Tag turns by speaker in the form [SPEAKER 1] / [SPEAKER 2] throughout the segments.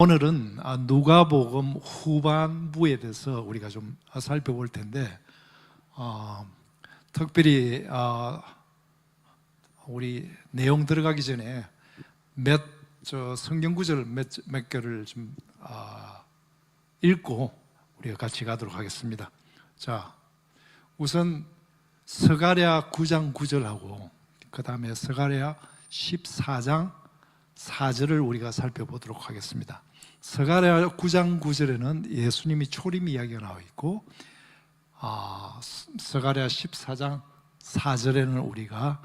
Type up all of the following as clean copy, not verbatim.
[SPEAKER 1] 오늘은 누가복음 후반부에 대해서 우리가 좀 살펴볼 텐데, 특별히 우리 내용 들어가기 전에 성경 구절 몇 개를 좀 읽고 우리가 같이 가도록 하겠습니다. 자, 우선 스가랴 9장 9절하고 그 다음에 스가랴 14장 4절을 우리가 살펴보도록 하겠습니다. 스가랴 9장 9절에는 예수님이 초림 이야기가 나와 있고, 스가랴 14장 4절에는 우리가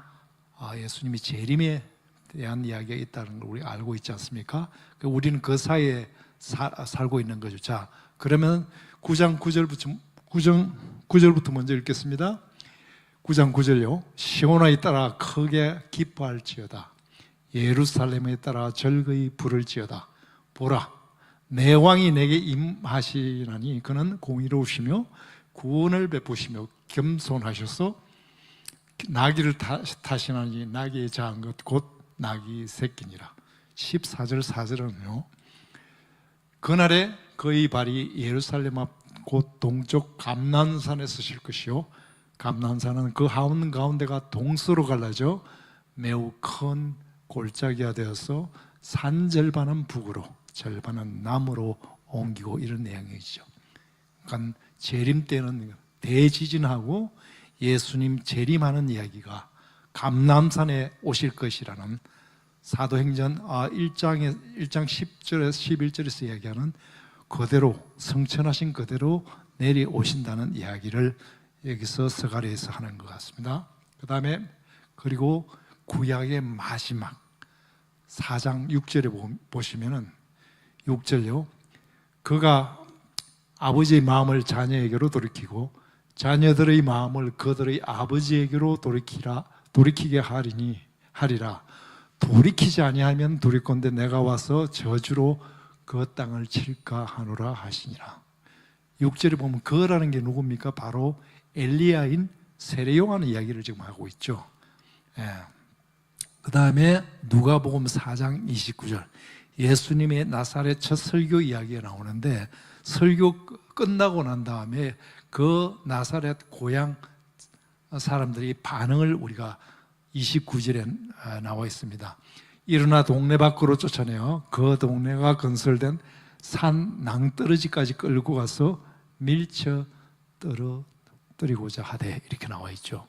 [SPEAKER 1] 예수님이 재림에 대한 이야기가 있다는 걸 우리가 알고 있지 않습니까? 우리는 그 사이에 살고 있는 거죠. 자, 그러면 9장 9절부터 먼저 읽겠습니다. 9장 9절요. 시온에 따라 크게 기뻐할지어다. 예루살렘에 따라 절거이 부를지어다. 보라, 내 왕이 내게 임하시나니 그는 공의로우시며 구원을 베푸시며 겸손하셔서 나귀를 타시나니 나귀에 자한 것 곧 나귀 새끼니라. 14절 4절은요. 그날에 그의 발이 예루살렘 앞 곧 동쪽 감난산에 서실 것이요, 감난산은 그 가운데가 동서로 갈라져 매우 큰 골짜기가 되어서 산 절반은 북으로 절반은 남으로 옮기고, 이런 내용이죠. 그러니까 재림 때는 대지진하고 예수님 재림하는 이야기가 감람산에 오실 것이라는 사도행전 1장 10절에서 11절에서 이야기하는 그대로 성천하신 그대로 내려오신다는 이야기를 여기서 스가랴에서 하는 것 같습니다. 그 다음에 그리고 구약의 마지막 4장 6절에 보시면은 6절요. 그가 아버지의 마음을 자녀에게로 돌이키고 자녀들의 마음을 그들의 아버지에게로 돌이키게 하리라. 돌이키지 아니하면 돌이건대 내가 와서 저주로 그 땅을 칠까 하노라 하시니라. 6절에 보면 그라는 게 누굽니까? 바로 엘리야인 세례요한의 이야기를 지금 하고 있죠. 그 다음에 누가복음 4장 29절, 예수님의 나사렛 첫 설교 이야기가 나오는데, 설교 끝나고 난 다음에 그 나사렛 고향 사람들이 반응을 우리가 29절에 나와 있습니다. 일어나 동네 밖으로 쫓아내어 그 동네가 건설된 산 낭떠러지까지 끌고 가서 밀쳐 떨어뜨리고자 하되, 이렇게 나와 있죠.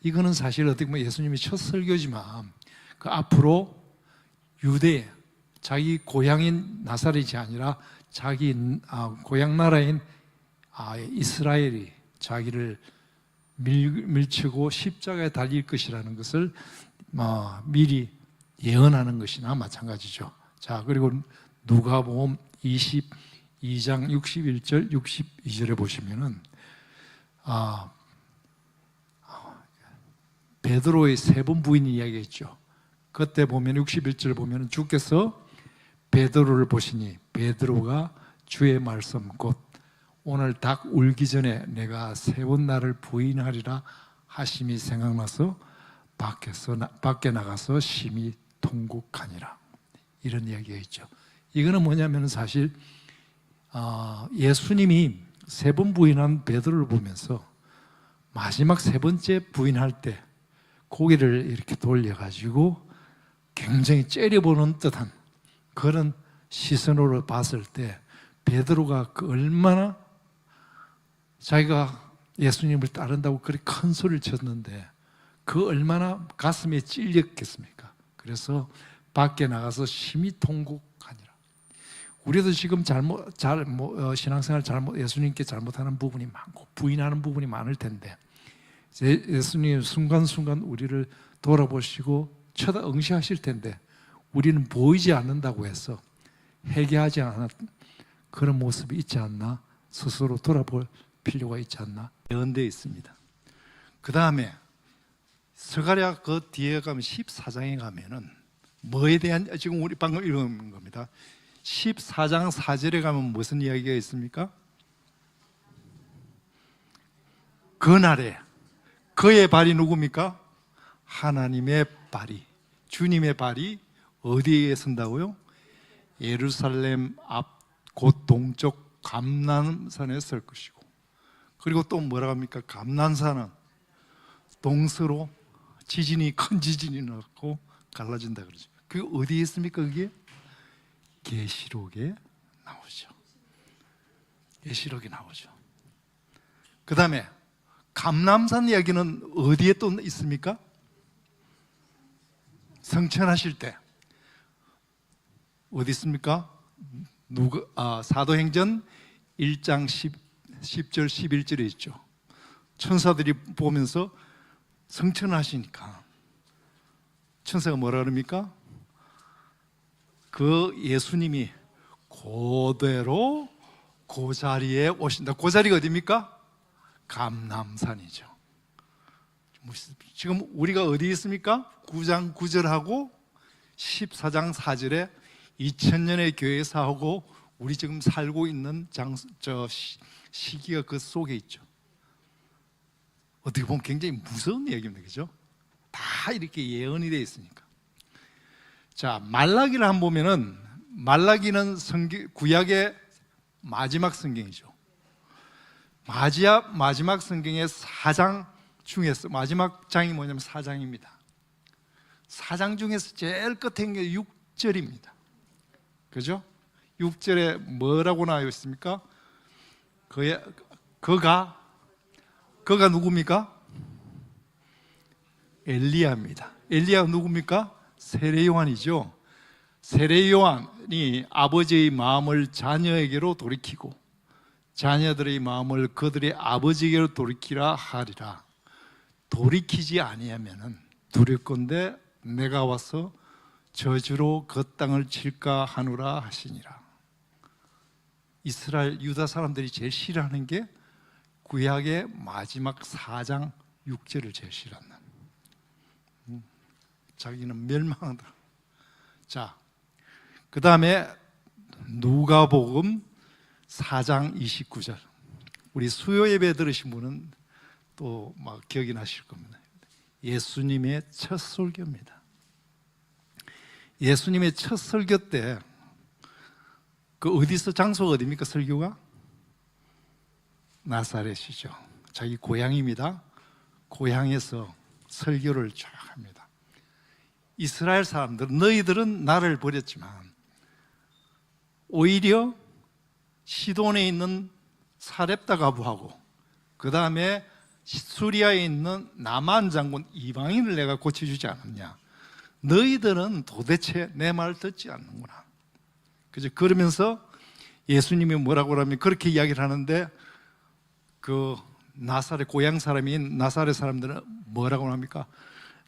[SPEAKER 1] 이거는 사실 어떻게 보면 예수님이 첫 설교지만 그 앞으로 유대, 자기 고향인 나사렛이 아니라 자기 고향 나라인 이스라엘이 자기를 밀치고 십자가에 달릴 것이라는 것을 미리 예언하는 것이나 마찬가지죠. 자, 그리고 누가복음 22장 61절 62절에 보시면은 베드로의 세 번 부인 이야기했죠. 그때 보면 61절 보면 주께서 베드로를 보시니 베드로가 주의 말씀 곧 오늘 닭 울기 전에 내가 세 번 나를 부인하리라 하심이 생각나서 밖에 나가서 심히 통곡하니라. 이런 이야기가 있죠. 이거는 뭐냐면 사실 예수님이 세 번 부인한 베드로를 보면서 마지막 세 번째 부인할 때 고개를 이렇게 돌려가지고 굉장히 째려보는 듯한 그런 시선으로 봤을 때 베드로가 얼마나 자기가 예수님을 따른다고 그렇게 큰 소리를 쳤는데 얼마나 가슴에 찔렸겠습니까? 그래서 밖에 나가서 심히 통곡하니라. 우리도 지금 신앙생활 예수님께 잘못하는 부분이 많고 부인하는 부분이 많을 텐데, 예수님 순간순간 우리를 돌아보시고 응시하실 텐데 우리는 보이지 않는다고 해서 회개하지 않은 그런 모습이 있지 않나, 스스로 돌아볼 필요가 있지 않나 예언되어 있습니다. 그 다음에 스가랴 그 뒤에 가면 14장에 가면은 뭐에 대한, 지금 우리 방금 읽은 겁니다. 14장 4절에 가면 무슨 이야기가 있습니까? 그날에 그의 발이 누굽니까? 하나님의 발이, 주님의 발이 어디에 선다고요? 예루살렘 앞 곧 동쪽 감람산에 설 것이고, 그리고 또 뭐라고 합니까? 감람산은 동서로 큰 지진이 났고 갈라진다 그러죠. 그게 어디에 있습니까? 그게 계시록에 나오죠. 계시록에 나오죠. 그 다음에 감람산 이야기는 어디에 또 있습니까? 성천하실 때 어디 있습니까? 사도행전 1장 10절 11절에 있죠. 천사들이 보면서 성천하시니까 천사가 뭐라 그럽니까? 그 예수님이 그대로 그 자리에 오신다. 그 자리가 어디입니까? 감람산이죠. 지금 우리가 어디 있습니까? 9장 9절하고 14장 4절에 2000년의 교회사하고 우리 지금 살고 있는 시기가 그 속에 있죠. 어떻게 보면 굉장히 무서운 얘기입니다. 그죠? 다 이렇게 예언이 되어 있으니까. 자, 말라기를 한번 보면은, 말라기는 구약의 마지막 성경이죠. 마지막 성경의 4장 중에서 마지막 장이 뭐냐면 4장입니다. 4장 중에서 제일 끝에 있는 게 6절입니다. 그죠? 6절에 뭐라고 나와 있습니까? 그가 누굽니까? 엘리야입니다. 엘리야가 누굽니까? 세례 요한이죠. 세례 요한이 아버지의 마음을 자녀에게로 돌이키고 자녀들의 마음을 그들의 아버지에게로 돌이키라 하리라. 돌이키지 아니하면은 두렵건대 내가 와서 저주로 그 땅을 칠까 하노라 하시니라. 이스라엘 유다 사람들이 제일 싫어하는 게 구약의 마지막 4장 6절을 제일 싫어한다. 자기는 멸망한다. 자, 그 다음에 누가복음 4장 29절. 우리 수요 예배 들으신 분은 또 막 기억이 나실 겁니다. 예수님의 첫 설교입니다. 예수님의 첫 설교 때 그 어디서 장소가 어디입니까? 설교가 나사렛이죠. 자기 고향입니다. 고향에서 설교를 쫙 합니다. 이스라엘 사람들은 너희들은 나를 버렸지만 오히려 시돈에 있는 사렙다 가부하고 그 다음에 수리아에 있는 나만 장군 이방인을 내가 고쳐주지 않았냐. 너희들은 도대체 내 말을 듣지 않는구나. 그죠? 그러면서 예수님이 뭐라고 하면 그렇게 이야기를 하는데 그 나사렛 고향 사람인 나사렛 사람들은 뭐라고 합니까?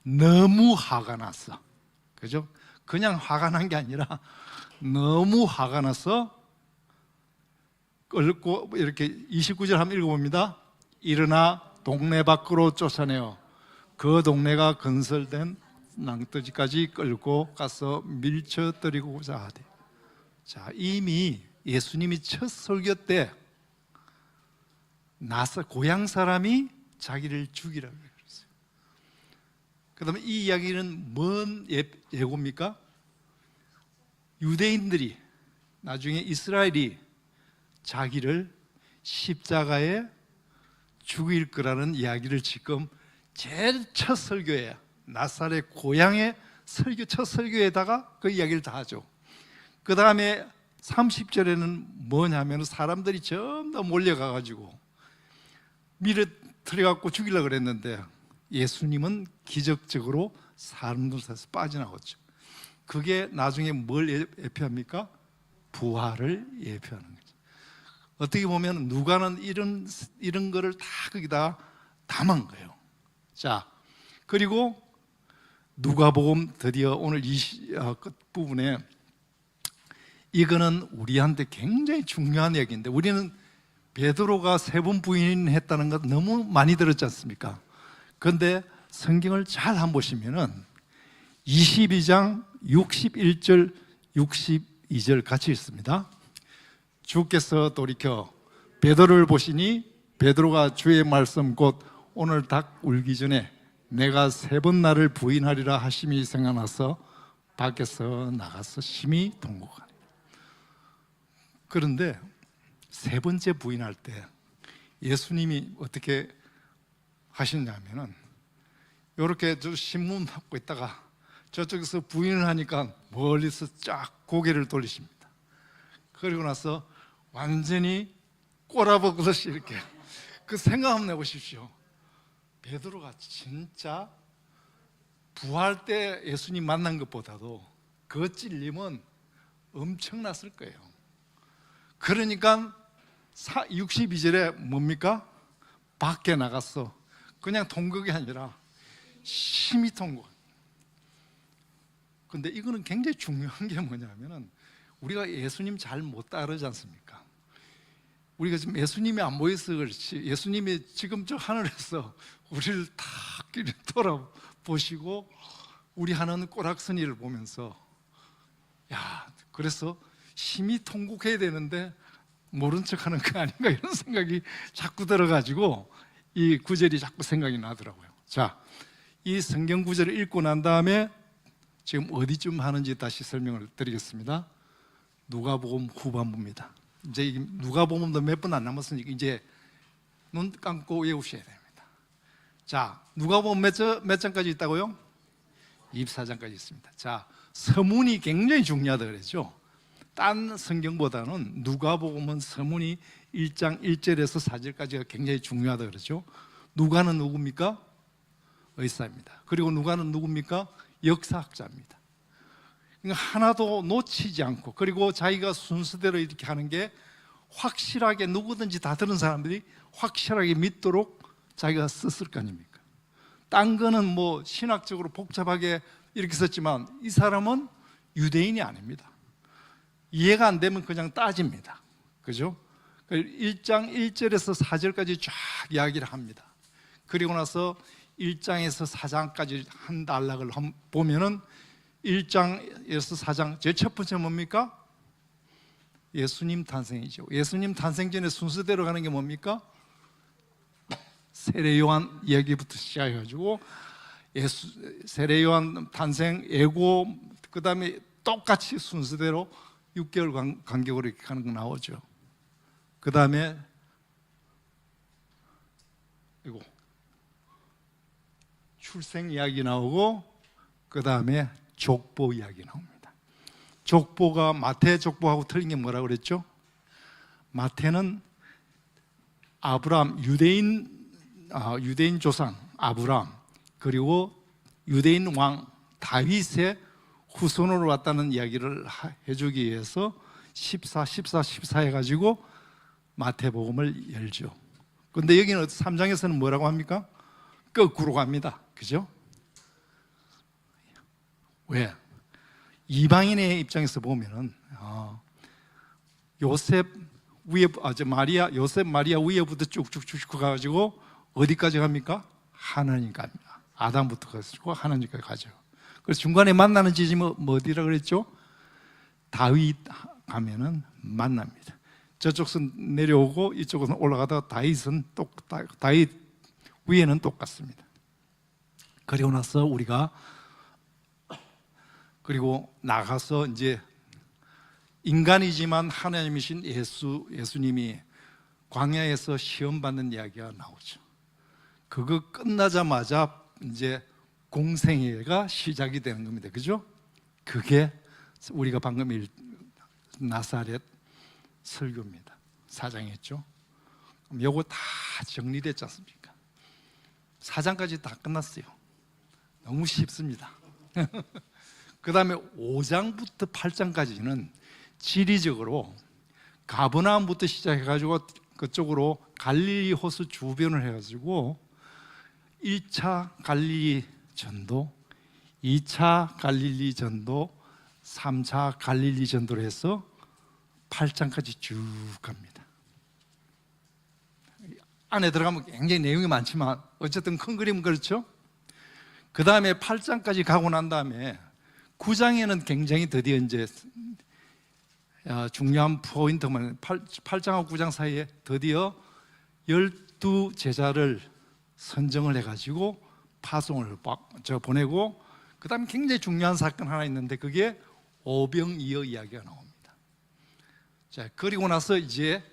[SPEAKER 1] 너무 화가 났어. 그죠? 그냥 화가 난 게 아니라 너무 화가 나서 끌고 이렇게 29절 한번 읽어봅니다. 일어나 동네 밖으로 쫓아내어 그 동네가 건설된 낭떠지까지 끌고 가서 밀쳐뜨리고자 하되. 자, 이미 예수님이 첫 설교 때 고향 사람이 자기를 죽이라고 그랬어요. 그 다음에 이 이야기는 뭔 예고입니까? 유대인들이 나중에 이스라엘이 자기를 십자가에 죽일 거라는 이야기를 지금 제일 첫 설교에 나사렛 고향의 첫 설교에다가 그 이야기를 다 하죠. 그 다음에 30절에는 뭐냐면 사람들이 전부 다 몰려가가지고 밀어뜨려갖고 죽이려고 그랬는데 예수님은 기적적으로 사람들 사이에서 빠져나왔죠. 그게 나중에 뭘 예표합니까? 부활을 예표하는 거죠. 어떻게 보면 누가는 이런 거를 다 거기다 담은 거예요. 자, 그리고 누가복음 드디어 오늘 끝부분에 이거는 우리한테 굉장히 중요한 얘기인데 우리는 베드로가 3번 부인했다는 것 너무 많이 들었지 않습니까? 그런데 성경을 잘 한번 보시면은 22장 61절 62절 같이 읽습니다. 주께서 돌이켜 베드로를 보시니 베드로가 주의 말씀 곧 오늘 닭 울기 전에 내가 3번 나를 부인하리라 하심이 생각나서 밖에서 나가서 심히 통곡하니. 그런데 세 번째 부인할 때 예수님이 어떻게 하시냐면은 이렇게 저 신문 받고 있다가 저쪽에서 부인을 하니까 멀리서 쫙 고개를 돌리십니다. 그리고 나서 완전히 꼬라보듯이 이렇게 그 생각 한번 해보십시오. 베드로가 진짜 부활 때 예수님 만난 것보다도 그 찔림은 엄청났을 거예요. 그러니까 62절에 뭡니까? 밖에 나갔어. 그냥 통곡이 아니라 심히 통곡. 근데 이거는 굉장히 중요한 게 뭐냐면은 우리가 예수님 잘 못 따르지 않습니까? 우리가 지금 예수님이 안 보여서 그렇지, 예수님이 지금 저 하늘에서 우리를 다 돌아보시고 우리 하는 꼬락서니를 보면서 야, 그래서 심히 통곡해야 되는데 모른 척하는 거 아닌가 이런 생각이 자꾸 들어가지고 이 구절이 자꾸 생각이 나더라고요. 자, 이 성경 구절을 읽고 난 다음에 지금 어디쯤 하는지 다시 설명을 드리겠습니다. 누가복음 후반부입니다. 이제 누가복음도 몇 분 안 남았으니까 이제 눈 감고 외우셔야 됩니다. 자, 누가복음 몇 장까지 있다고요? 24장까지 있습니다. 자, 서문이 굉장히 중요하다 그랬죠. 딴 성경보다는 누가복음은 서문이 1장 1절에서 4절까지가 굉장히 중요하다 그러죠. 누가는 누굽니까? 의사입니다. 그리고 누가는 누굽니까? 역사학자입니다. 그러니까 하나도 놓치지 않고, 그리고 자기가 순서대로 이렇게 하는 게 확실하게 누구든지 다 들은 사람들이 확실하게 믿도록 자기가 썼을 거 아닙니까? 딴 거는 뭐 신학적으로 복잡하게 이렇게 썼지만 이 사람은 유대인이 아닙니다. 이해가 안 되면 그냥 따집니다. 그죠? 1장 1절에서 4절까지 쫙 이야기를 합니다. 그리고 나서 1장에서 4장까지 한 단락을 보면은 1장에서 4장 제 첫 번째 뭡니까? 예수님 탄생이죠. 예수님 탄생 전에 순서대로 가는 게 뭡니까? 세례 요한 이야기부터 시작해가지고 세례 요한 탄생, 예고, 그 다음에 똑같이 순서대로 6개월 간격으로 이렇게 가는 거 나오죠. 그 다음에 이거 출생 이야기 나오고, 그 다음에 족보 이야기 나옵니다. 족보가 마태 족보하고 틀린 게 뭐라고 그랬죠? 마태는 아브라함, 유대인 조상 아브라함, 그리고 유대인 왕 다윗의 후손으로 왔다는 이야기를 해주기 위해서 14 해가지고 마태복음을 열죠. 근데 여기는 3장에서는 뭐라고 합니까? 거꾸로 갑니다. 그죠? 왜? 이방인의 입장에서 보면은 요셉 마리아 위에부터 쭉쭉쭉 가가지고 어디까지 갑니까? 하나님 갑니다. 아담부터 가지고 하나님까지 가죠. 그래서 중간에 만나는 지점이 뭐 어디라 그랬죠? 다윗 가면은 만납니다. 저쪽은 내려오고 이쪽은 올라가다가 다윗 위에는 똑같습니다. 그리고 나서 우리가 그리고 나가서 이제 인간이지만 하나님이신 예수님이 광야에서 시험 받는 이야기가 나오죠. 그거 끝나자마자 이제 공생애가 시작이 되는 겁니다. 그죠? 그게 우리가 방금 나사렛 설교입니다. 4장이었죠. 그럼 요거 다 정리됐지 않습니까? 4장까지 다 끝났어요. 너무 쉽습니다. 그 다음에 5장부터 8장까지는 지리적으로 가버나움부터 시작해가지고 그쪽으로 갈릴리 호수 주변을 해가지고 1차 갈릴리 전도, 2차 갈릴리 전도, 3차 갈릴리 전도를 해서 8장까지 쭉 갑니다. 안에 들어가면 굉장히 내용이 많지만 어쨌든 큰 그림은 그렇죠. 그 다음에 8장까지 가고 난 다음에 9장에는 굉장히 드디어 이제 중요한 포인트만 8장하고 9장 사이에 드디어 12제자를 선정을 해가지고 파송을 보내고, 그 다음에 굉장히 중요한 사건 하나 있는데 그게 오병이어 이야기가 나옵니다. 자, 그리고 나서 이제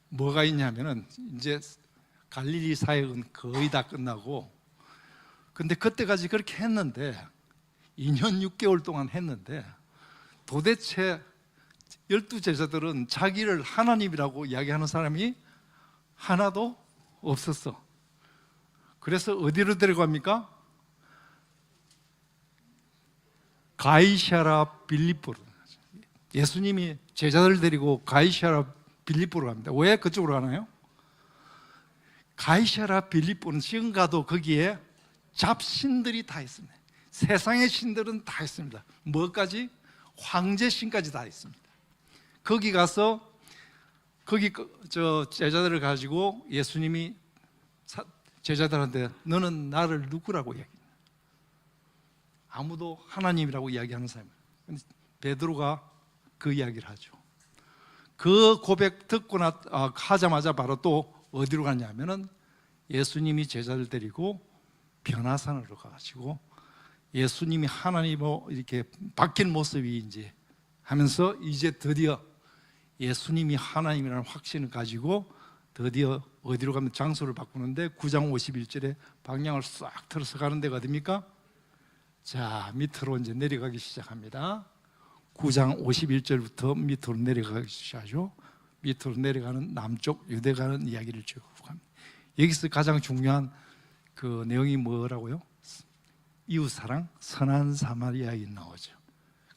[SPEAKER 1] 뭐가 있냐면은 이제 갈릴리 사역은 거의 다 끝나고, 근데 그때까지 그렇게 했는데 2년 6개월 동안 했는데 도대체 12제자들은 자기를 하나님이라고 이야기하는 사람이 하나도 없었어. 그래서 어디로 데려갑니까? 가이사랴 빌립보로. 예수님이 제자들 데리고 가이사랴 빌립보로 갑니다. 왜 그쪽으로 가나요? 가이사랴 빌립보는 지금 가도 거기에 잡신들이 다 있습니다. 세상의 신들은 다 있습니다. 뭐까지? 황제신까지 다 있습니다. 거기 가서 거기 저 제자들을 가지고 예수님이 제자들한테 너는 나를 누구라고 이야기해? 아무도 하나님이라고 이야기하는 사람이에요. 근데 베드로가 그 이야기를 하죠. 그 고백 듣고 하자마자 바로 또 어디로 갔냐면은 예수님이 제자들 데리고 변화산으로 가가지고 예수님이 하나님으로 이렇게 바뀐 모습이 이제 하면서 이제 드디어 예수님이 하나님이라는 확신을 가지고 드디어 어디로 가면 장소를 바꾸는데 9장 51절에 방향을 싹 틀어서 가는 데가 어딥니까? 자, 밑으로 이제 내려가기 시작합니다. 9장 51절부터 밑으로 내려가기 시작하죠. 밑으로 내려가는 남쪽 유대 가는 이야기를 쭉 합니다. 여기서 가장 중요한 그 내용이 뭐라고요? 이웃사랑, 선한 사마리아인 나오죠.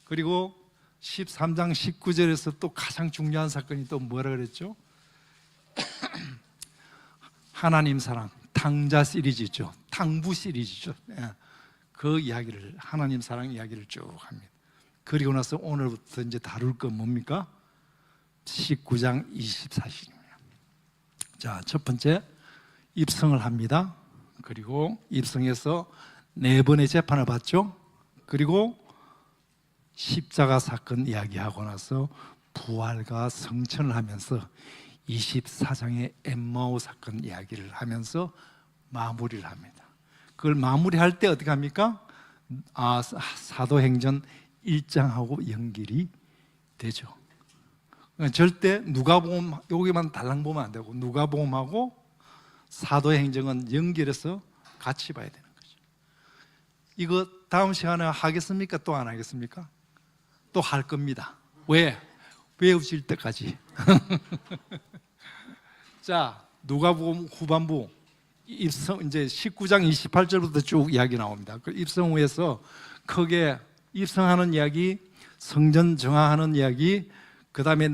[SPEAKER 1] 그리고 13장 19절에서 또 가장 중요한 사건이 또 뭐라 그랬죠? 하나님 사랑, 탕자 시리즈죠. 탕부 시리즈죠. 그 이야기를, 하나님 사랑 이야기를 쭉 합니다. 그리고 나서 오늘부터 이제 다룰 건 뭡니까? 19장 24절입니다. 자, 첫 번째 입성을 합니다. 그리고 입성해서 4번의 재판을 받죠. 그리고 십자가 사건 이야기하고 나서 부활과 성천을 하면서 24장의 엠마오 사건 이야기를 하면서 마무리를 합니다. 그걸 마무리할 때 어떻게 합니까? 사도행전 1장하고 연결이 되죠. 그러니까 절대 누가복음 여기만 달랑 보면 안 되고 누가복음하고 사도행전은 연결해서 같이 봐야 되는 거죠. 이거 다음 시간에 하겠습니까? 또 안 하겠습니까? 또 할 겁니다. 왜? 외우실 때까지. 자, 누가복음 후반부 입성 이제 19장 28절부터 쭉 이야기 나옵니다. 그 입성 후에서 크게 입성하는 이야기, 성전 정화하는 이야기, 그 다음에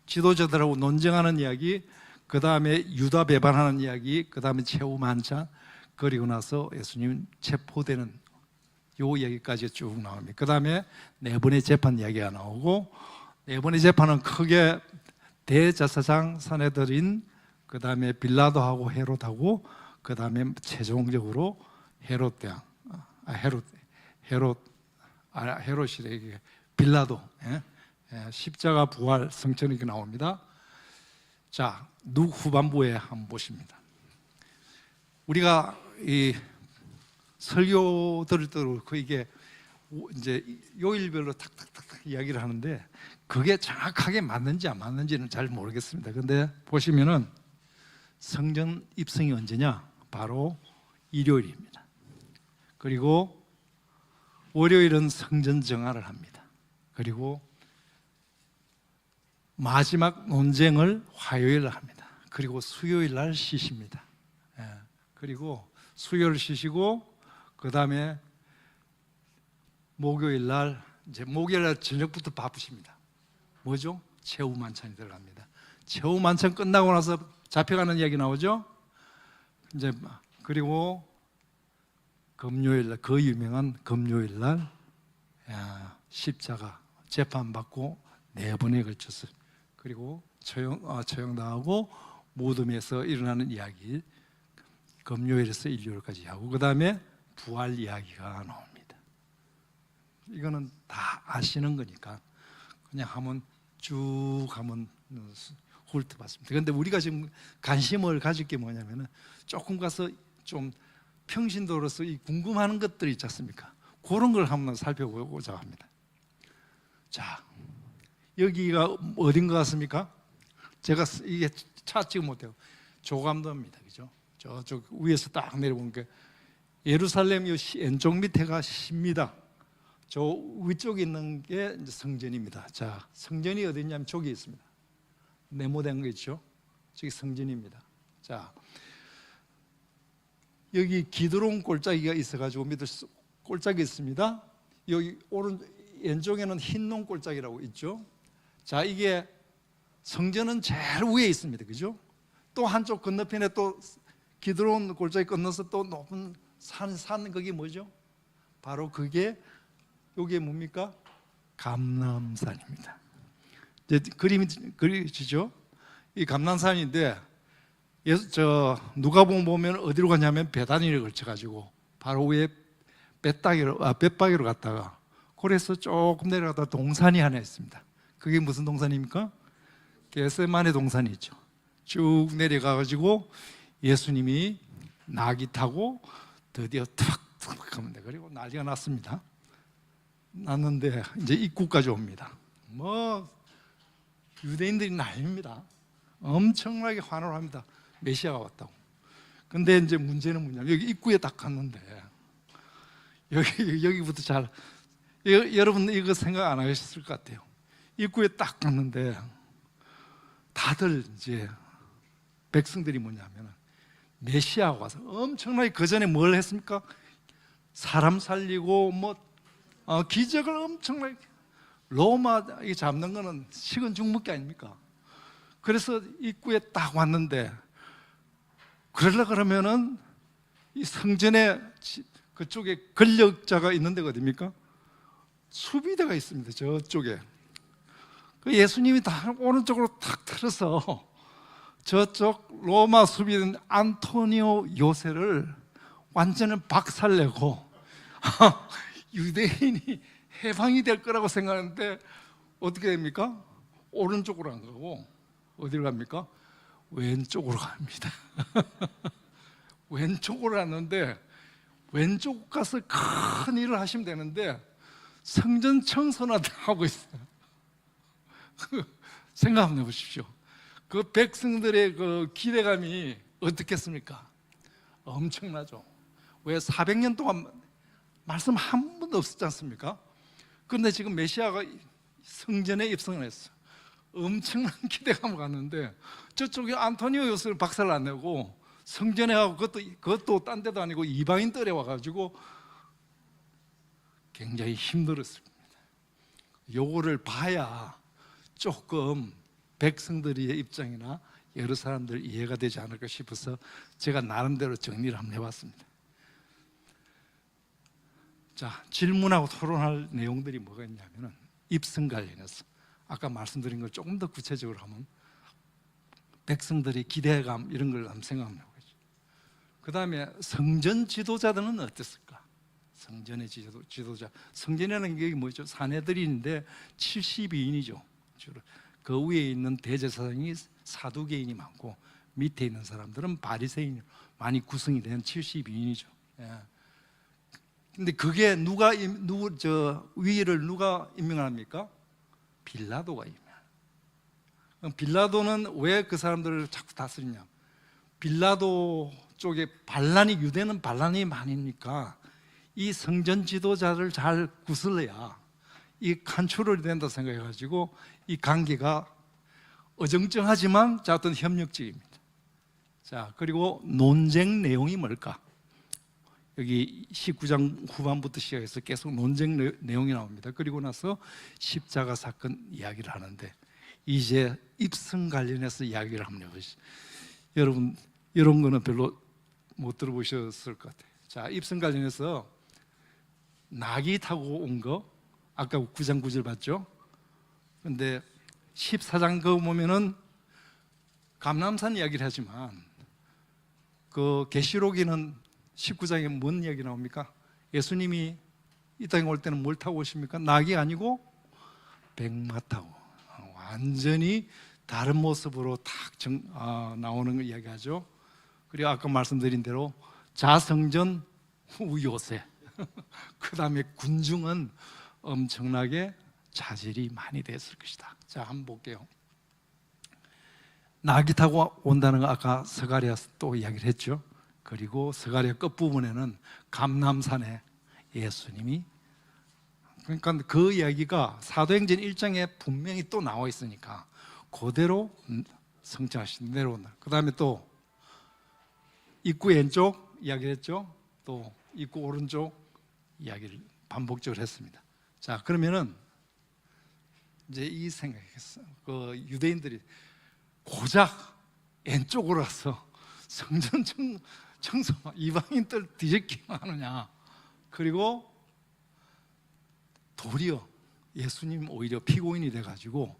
[SPEAKER 1] 지도자들하고 논쟁하는 이야기, 그 다음에 유다 배반하는 이야기, 그 다음에 최후 만찬, 그리고 나서 예수님 체포되는 요 이야기까지 쭉 나옵니다. 그 다음에 4번의 재판 이야기가 나오고, 4번의 재판은 크게 대제사장 사내들인 그 다음에 빌라도하고 헤롯하고 그 다음에 최종적으로 헤롯이래 빌라도 십자가 부활 성천이 나옵니다. 자, 후반부에 한번 보십니다. 우리가 이 설교 들을 때 이게 이제 요일별로 탁탁탁탁 이야기를 하는데 그게 정확하게 맞는지 안 맞는지는 잘 모르겠습니다. 근데 보시면은 성전 입성이 언제냐? 바로 일요일입니다. 그리고 월요일은 성전 정화를 합니다. 그리고 마지막 논쟁을 화요일 합니다. 그리고 수요일 날 쉬십니다. 그리고 수요일 쉬시고 그 다음에 목요일 날 저녁부터 바쁘십니다. 뭐죠? 최후 만찬이 들어갑니다. 최후 만찬 끝나고 나서 잡혀가는 이야기 나오죠. 이제 그리고 금요일 날, 그 유명한 금요일 날 십자가 재판 받고 4번에 걸쳐서 그리고 처형당하고 무덤에서 일어나는 이야기 금요일에서 일요일까지 하고 그 다음에 부활 이야기가 나옵니다. 이거는 다 아시는 거니까 그냥 쭉 하면 훑어봤습니다. 그런데 우리가 지금 관심을 가질 게 뭐냐면은 조금 가서 좀 평신도로서 이 궁금한 것들이 있지 않습니까? 그런 걸 한번 살펴보고자 합니다. 자, 여기가 어딘 것 같습니까? 제가 이게 찾지 못해요. 조감도입니다. 그죠? 저쪽 위에서 딱 내려보니까 예루살렘 왼쪽 밑에가 시입니다. 저 위쪽에 있는 게 이제 성전입니다. 자, 성전이 어디 있냐면 저기 있습니다. 네모된 거 있죠? 저기 성전입니다. 자, 여기 기드론 골짜기가 있어가지고 밑에 골짜기 있습니다. 여기 왼쪽에는 흰농 골짜기라고 있죠. 자, 이게 성전은 제일 위에 있습니다. 그죠? 또 한쪽 건너편에 또 기드론 골짜기 건너서 또 높은 산 그게 뭐죠? 바로 그게 여기에 뭡니까? 감람산입니다. 이제 그림이 그려지죠? 이 감람산인데 누가복음 보면 어디로 가냐면 베다니를 걸쳐가지고 바로 위에 벳바기로 갔다가 그래서 조금 내려가다 동산이 하나 있습니다. 그게 무슨 동산입니까? 겟세마네 동산이 있죠. 쭉 내려가가지고 예수님이 나귀 타고 드디어 툭툭 하면 돼. 그리고 난리가 났습니다. 났는데 이제 입구까지 옵니다. 뭐 유대인들이 난립니다. 엄청나게 환호를 합니다. 메시아가 왔다고. 근데 이제 문제는 뭐냐면 여기 입구에 딱 갔는데 여기부터 잘 여러분 이거 생각 안 하셨을 것 같아요. 입구에 딱 갔는데 다들 이제 백성들이 뭐냐면 메시아가 와서 엄청나게 그 전에 뭘 했습니까? 사람 살리고 뭐 기적을 엄청나게 로마 잡는 거는 식은 죽 먹기 아닙니까? 그래서 입구에 딱 왔는데 그러려 그러면은 이 성전에 그쪽에 권력자가 있는 데가 어디입니까? 수비대가 있습니다. 저쪽에. 그 예수님이 다 오른쪽으로 탁 틀어서 저쪽 로마 수비대 안토니오 요새를 완전히 박살내고 유대인이 해방이 될 거라고 생각하는데 어떻게 됩니까? 오른쪽으로 안 가고 어디로 갑니까? 왼쪽으로 갑니다. 왼쪽으로 갔는데 왼쪽 가서 큰 일을 하시면 되는데 성전 청소나 하고 있어요. 생각 한번 해보십시오. 그 백성들의 그 기대감이 어떻겠습니까? 엄청나죠. 왜 400년 동안 말씀 한 번도 없었지 않습니까? 그런데 지금 메시아가 성전에 입성을 했어. 엄청난 기대감을 갖는데 저쪽에 안토니오 요새를 박살 안 내고 성전에 가고 그것도 딴 데도 아니고 이방인들에 와가지고 굉장히 힘들었습니다. 요거를 봐야 조금 백성들의 입장이나 여러 사람들 이해가 되지 않을까 싶어서 제가 나름대로 정리를 한번 해봤습니다. 자, 질문하고 토론할 내용들이 뭐가 있냐면은 입성 관련해서 아까 말씀드린 걸 조금 더 구체적으로 하면 백성들의 기대감 이런 걸 한번 생각해 보겠죠. 그 다음에 성전 지도자들은 어땠을까? 성전의 지도자. 성전이라는 게 뭐죠? 사내들인데 72인이죠. 주로 그 위에 있는 대제사장이 사두개인이 많고 밑에 있는 사람들은 바리새인이 많이 구성이 된 72인이죠. 예. 근데 그게 위를 누가 임명합니까? 빌라도가 임명. 빌라도는 왜 그 사람들을 자꾸 다스리냐? 빌라도 쪽에 유대는 반란이 많으니까 이 성전 지도자를 잘 구슬러야 이 컨트롤이 된다 생각해가지고 이 관계가 어정쩡하지만 자 어떤 협력적입니다. 자, 그리고 논쟁 내용이 뭘까? 여기 19장 후반부터 시작해서 계속 논쟁 내용이 나옵니다. 그리고 나서 십자가 사건 이야기를 하는데 이제 입성 관련해서 이야기를 한번 해보시죠. 여러분 이런 거는 별로 못 들어보셨을 것 같아요. 자, 입성 관련해서 나귀 타고 온 거 아까 9장 9절 봤죠? 근데 14장 그 보면은 감람산 이야기를 하지만 그 계시록에는 19장에 뭔 이야기 나옵니까? 예수님이 이 땅에 올 때는 뭘 타고 오십니까? 낙이 아니고 백마 타고 완전히 다른 모습으로 탁 나오는 걸 이야기하죠. 그리고 아까 말씀드린 대로 자성전 후 요새 그 다음에 군중은 엄청나게 자질이 많이 됐을 것이다. 자, 한번 볼게요. 나귀 타고 온다는 거 아까 스가랴 또 이야기를 했죠. 그리고 스가랴 끝부분에는 감람산에 예수님이, 그러니까 그 이야기가 사도행전 1장에 분명히 또 나와 있으니까 그대로 성취하신 내려온다. 그 다음에 또 입구 왼쪽 이야기를 했죠. 또 입구 오른쪽 이야기를 반복적으로 했습니다. 자, 그러면은 이제 이 생각했어요. 그 유대인들이 고작 왼쪽으로 가서 성전 청소 이방인들 뒤집기만 하느냐. 그리고 도리어 예수님 오히려 피고인이 돼가지고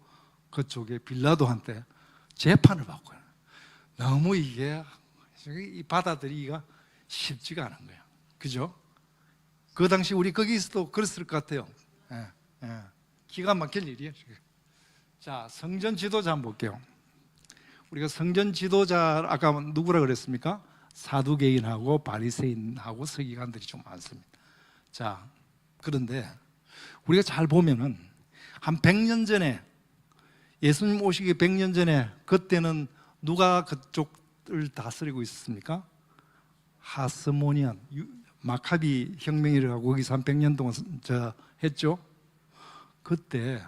[SPEAKER 1] 그쪽에 빌라도한테 재판을 받고요. 너무 이게 받아들이기가 쉽지가 않은 거예요. 그죠? 그 당시 우리 거기 있어도 그랬을 것 같아요. 예, 예. 기가 막힐 일이에요. 자, 성전 지도자 한번 볼게요. 우리가 성전 지도자 아까 누구라 그랬습니까? 사두개인하고 바리새인하고 서기관들이 좀 많습니다. 자, 그런데 우리가 잘 보면은 한 100년 전에, 예수님 오시기 100년 전에, 그때는 누가 그쪽을 다스리고 있었습니까? 하스모니안 마카비 혁명이라고 거기서 한 100년 동안 했죠. 그때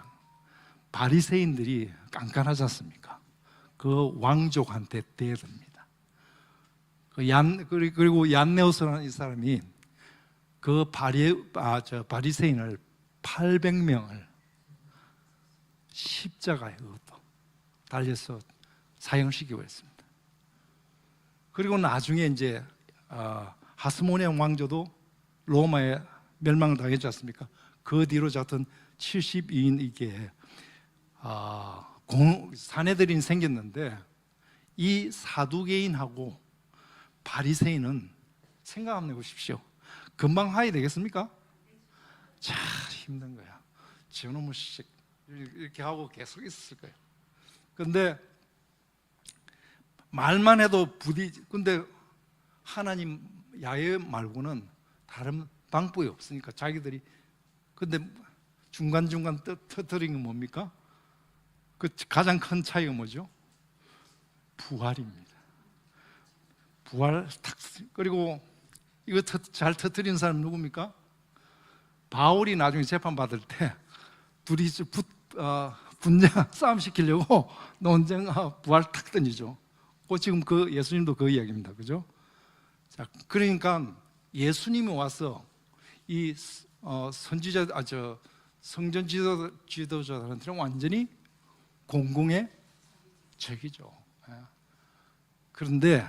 [SPEAKER 1] 바리새인들이 깐깐하지 않습니까? 그 왕족한테 대듭니다. 그리고 얀네오스라는 이 사람이 그 바리새인을 800명을 십자가에 달려서 사형시키고 했습니다. 그리고 나중에 이제 하스모니안 왕조도 로마에 멸망을 당했지 않습니까? 그 뒤로 잡던 72인 이게 사내들이 생겼는데, 이 사두개인하고 바리새인은 생각 한번 해보십시오. 금방 화해 되겠습니까? 참 힘든 거야. 저놈의 식 이렇게 하고 계속 있었을 거예요. 그런데 말만 해도 근데 하나님 야훼 말고는 다른 방법이 없으니까 자기들이, 근데 중간중간 터뜨린 건 뭡니까? 그 가장 큰 차이가 뭐죠? 부활입니다. 부활 탁. 그리고 이거 잘 터뜨린 사람 누굽니까? 바울이 나중에 재판받을 때 둘이 분쟁 싸움 시키려고 논쟁 부활 탁 던지죠. 지금 그 예수님도 그 이야기입니다. 그죠? 자, 그러니까 예수님이 와서 이 선지자 성전 지도자들한테는 완전히 공공의 적이죠. 그런데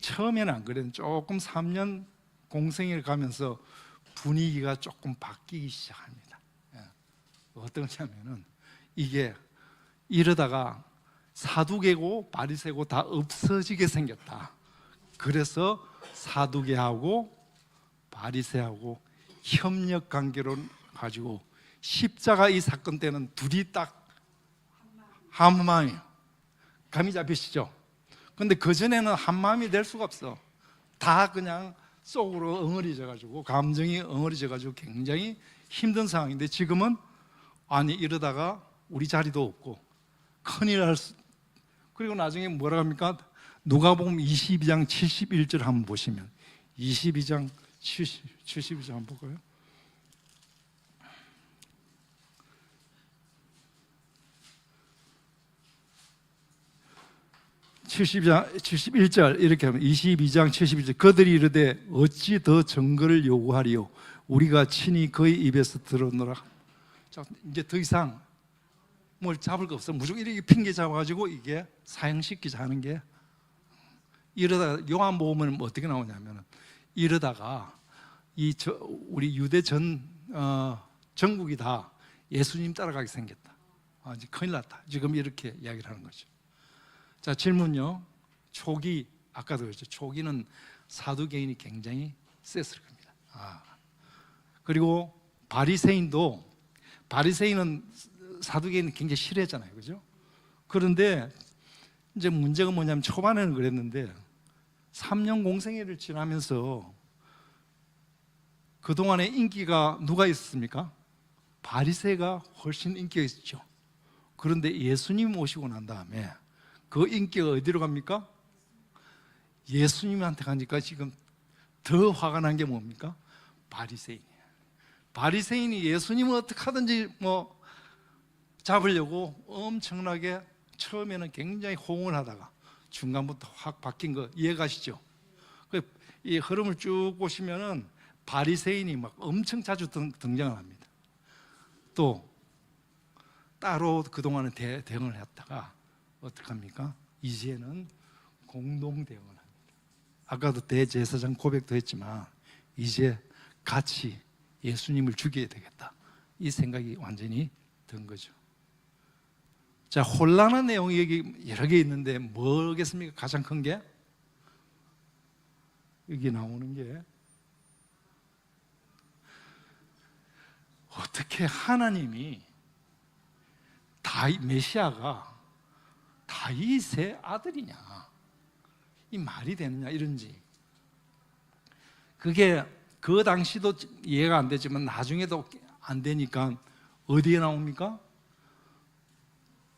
[SPEAKER 1] 처음에는 안 그래도 조금 3년 공생을 가면서 분위기가 조금 바뀌기 시작합니다. 어떠냐면은 이게 이러다가 사두개고 바리새고 다 없어지게 생겼다. 그래서 사두개하고 바리새하고 협력 관계로 가지고 십자가 이 사건 때는 둘이 딱 한 마음이에요. 감이 잡히시죠? 근데 그전에는 한 마음이 될 수가 없어. 다 그냥 속으로 엉어리져 가지고, 감정이 엉어리져 가지고 굉장히 힘든 상황인데, 지금은 아니 이러다가 우리 자리도 없고 큰일 날 수. 그리고 나중에 뭐라 합니까? 누가복음 22장 71절 한번 보시면, 22장 72절 한번 볼까요? 71절 이렇게 하면, 22장 71절, 그들이 이르되 어찌 더 증거를 요구하리요? 우리가 친히 그의 입에서 들었노라. 자, 이제 더 이상 뭘 잡을 거 없어. 무조건 이렇게 핑계 잡아가지고 이게 사형시키자 하는 게, 이러다가 요한복음은 어떻게 나오냐면, 이러다가 우리 유대 전국이 다 예수님 따라가게 생겼다. 이제 큰일 났다. 지금 이렇게 이야기를 하는 거죠. 자, 질문요. 초기, 아까도 그랬죠. 초기는 사두개인이 굉장히 셌을 겁니다. 그리고 바리새인은 사두개인은 굉장히 싫어했잖아요. 그죠? 그런데 이제 문제가 뭐냐면, 초반에는 그랬는데 3년 공생애를 지나면서 그동안에 인기가 누가 있었습니까? 바리새가 훨씬 인기가 있죠. 그런데 예수님 오시고 난 다음에 그 인기가 어디로 갑니까? 예수님한테 가니까 지금 더 화가 난 게 뭡니까? 바리새인이에요. 바리새인이 예수님을 어떻게 하든지 뭐 잡으려고 엄청나게 처음에는 굉장히 호응을 하다가 중간부터 확 바뀐 거 이해가시죠? 이 흐름을 쭉 보시면은 바리새인이 막 엄청 자주 등장을 합니다. 또 따로 그동안은 대응을 했다가 어떡합니까? 이제는 공동 대응을 합니다. 아까도 대제사장 고백도 했지만 이제 같이 예수님을 죽여야 되겠다, 이 생각이 완전히 든 거죠. 자, 혼란한 내용이 여기 여러 개 있는데 뭐겠습니까? 가장 큰 게 여기 나오는 게 어떻게 하나님이 메시아가 다윗의 아들이냐, 이 말이 되느냐, 이런지. 그게 그 당시도 이해가 안 되지만 나중에도 안 되니까 어디에 나옵니까?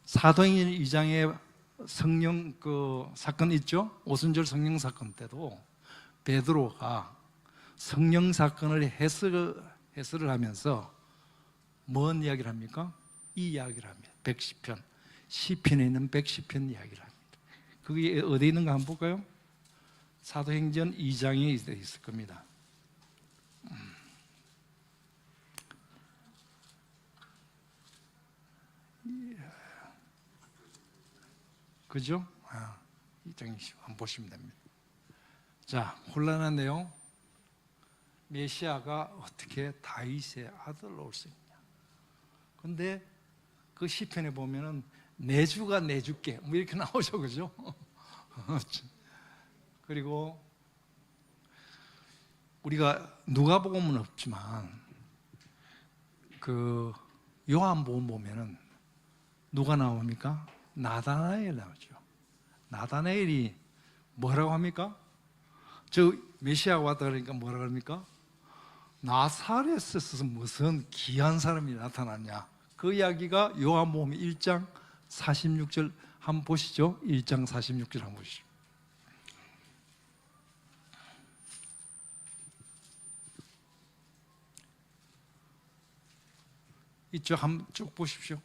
[SPEAKER 1] 사도행전 2장에 성령 그 사건 있죠? 오순절 성령 사건 때도 베드로가 성령 사건을 해설을 하면서 뭔 이야기를 합니까? 이 이야기를 합니다. 110편, 시편에 있는 110편 이야기를 합니다. 그게 어디 있는가 한번 볼까요? 사도행전 2장에 있을 겁니다. 그죠? 이 장에 한번 보시면 됩니다. 자, 혼란한 내용. 메시아가 어떻게 다윗의 아들로 올 수 있냐. 근데 그 시편에 보면은 내 주가 내줄게 뭐 이렇게 나오죠, 그죠? 그리고 우리가 누가복음은 없지만 그 요한복음 보면은 누가 나옵니까? 나다나엘 나오죠. 나다나엘이 뭐라고 합니까? 저 메시아가 왔다 그러니까 뭐라고 합니까? 나사렛에서 무슨 귀한 사람이 나타났냐. 그 이야기가 요한복음 1장 46절 한번 보시죠. 1장 46절 한번 보시죠. 이쪽 한번 쭉 보십시오.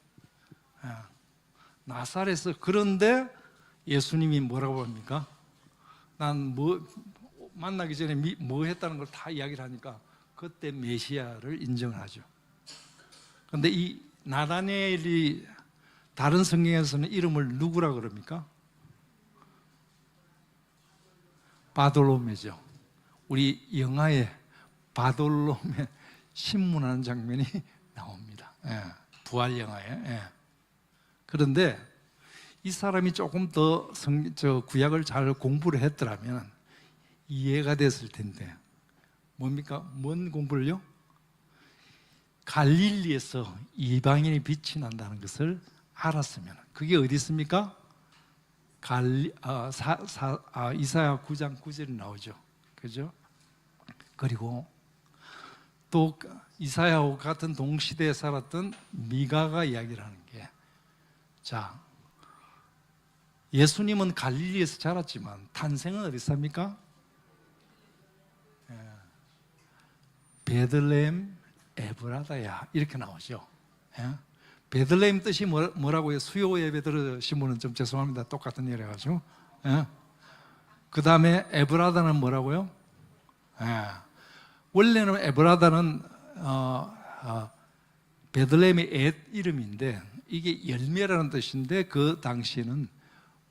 [SPEAKER 1] 나사렛에서. 그런데 예수님이 뭐라고 합니까? 난 뭐 만나기 전에 뭐 했다는 걸 다 이야기를 하니까 그때 메시아를 인정하죠. 그런데 이 나다나엘이 다른 성경에서는 이름을 누구라 그럽니까? 바돌로메죠. 우리 영화에 바돌로메 신문하는 장면이 나옵니다. 부활 영화에. 그런데 이 사람이 조금 더 구약을 잘 공부를 했더라면 이해가 됐을 텐데 뭡니까? 뭔 공부를요? 갈릴리에서 이방인의 빛이 난다는 것을 알았으면. 그게 어디 있습니까? 이사야 9장 9절에 나오죠. 그죠? 그리고 또 이사야와 같은 동시대에 살았던 미가가 이야기를 하는 게, 자, 예수님은 갈릴리에서 자랐지만 탄생은 어디서 합니까? 베들레헴 에브라다야, 이렇게 나오죠. 베들레헴 뜻이 뭐라고요? 수요 예배 들으신 분은 좀 죄송합니다. 똑같은 일 해가지고. 그 다음에 에브라다는 뭐라고요? 원래는 에브라다는 베들레헴의 옛 이름인데 이게 열매라는 뜻인데 그 당시에는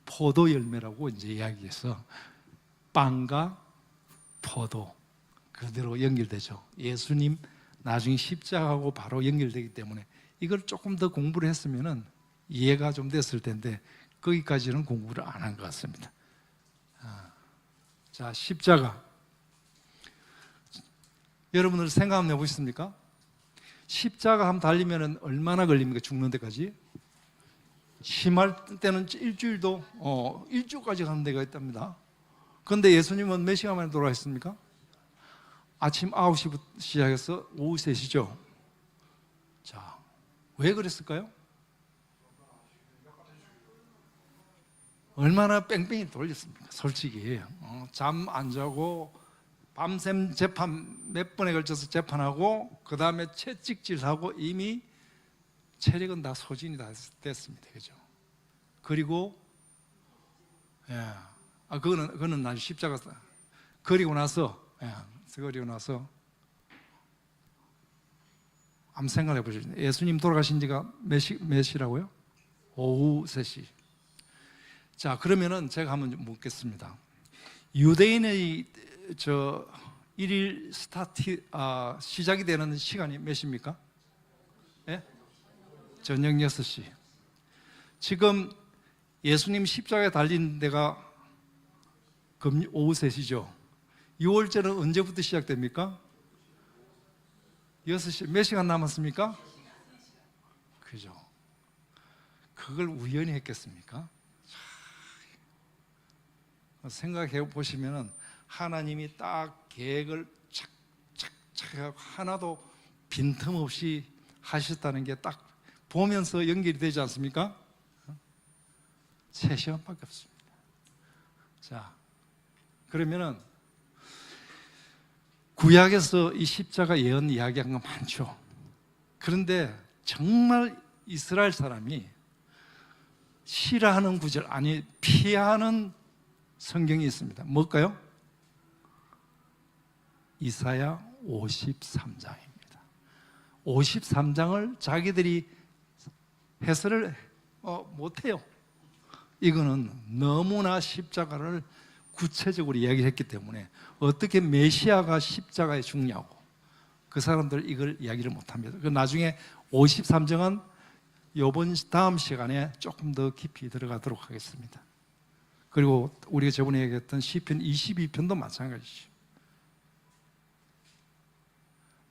[SPEAKER 1] 포도 열매라고 이제 이야기해서 빵과 포도 그대로 연결되죠. 예수님 나중에 십자가하고 바로 연결되기 때문에 이걸 조금 더 공부를 했으면은 이해가 좀 됐을 텐데 거기까지는 공부를 안 한 것 같습니다. 자, 십자가. 여러분들 생각 한번 해보셨습니까? 십자가 한번 달리면은 얼마나 걸립니까? 죽는 데까지? 심할 때는 일주일까지 가는 데가 있답니다. 그런데 예수님은 몇 시간 만에 돌아가셨습니까? 아침 9시부터 시작해서 오후 3시죠. 자, 왜 그랬을까요? 얼마나 뺑뺑이 돌렸습니까? 솔직히 잠 안 자고 밤샘 재판 몇 번에 걸쳐서 재판하고 그 다음에 채찍질하고 이미 체력은 다 소진이 다 됐습니다. 그죠? 그리고 그거는 난 십자가 그리고 나서 한번 생각해 보시죠. 예수님 돌아가신 지가 몇 시라고요? 오후 3시. 자, 그러면은 제가 한번 묻겠습니다. 유대인의 일일 시작이 되는 시간이 몇 시입니까? 예? 저녁 6시. 지금 예수님 십자가에 달린 데가 오후 3시죠. 6월절은 언제부터 시작됩니까? 6시. 몇 시간 남았습니까? 그죠. 그걸 우연히 했겠습니까? 생각해 보시면은 하나님이 딱 계획을 착착착 하나도 빈틈없이 하셨다는 게 딱 보면서 연결이 되지 않습니까? 3시간밖에 없습니다. 자, 그러면은 구약에서 이 십자가 예언 이야기한 거 많죠. 그런데 정말 이스라엘 사람이 싫어하는 구절, 아니 피하는 성경이 있습니다. 뭘까요? 이사야 53장입니다. 53장을 자기들이 해설을 못해요. 이거는 너무나 십자가를 구체적으로 이야기했기 때문에 어떻게 메시아가 십자가에 죽냐고 그 사람들 이걸 이야기를 못합니다. 그 나중에 53장은 이번 다음 시간에 조금 더 깊이 들어가도록 하겠습니다. 그리고 우리가 저번에 얘기했던 시편 22편도 마찬가지죠.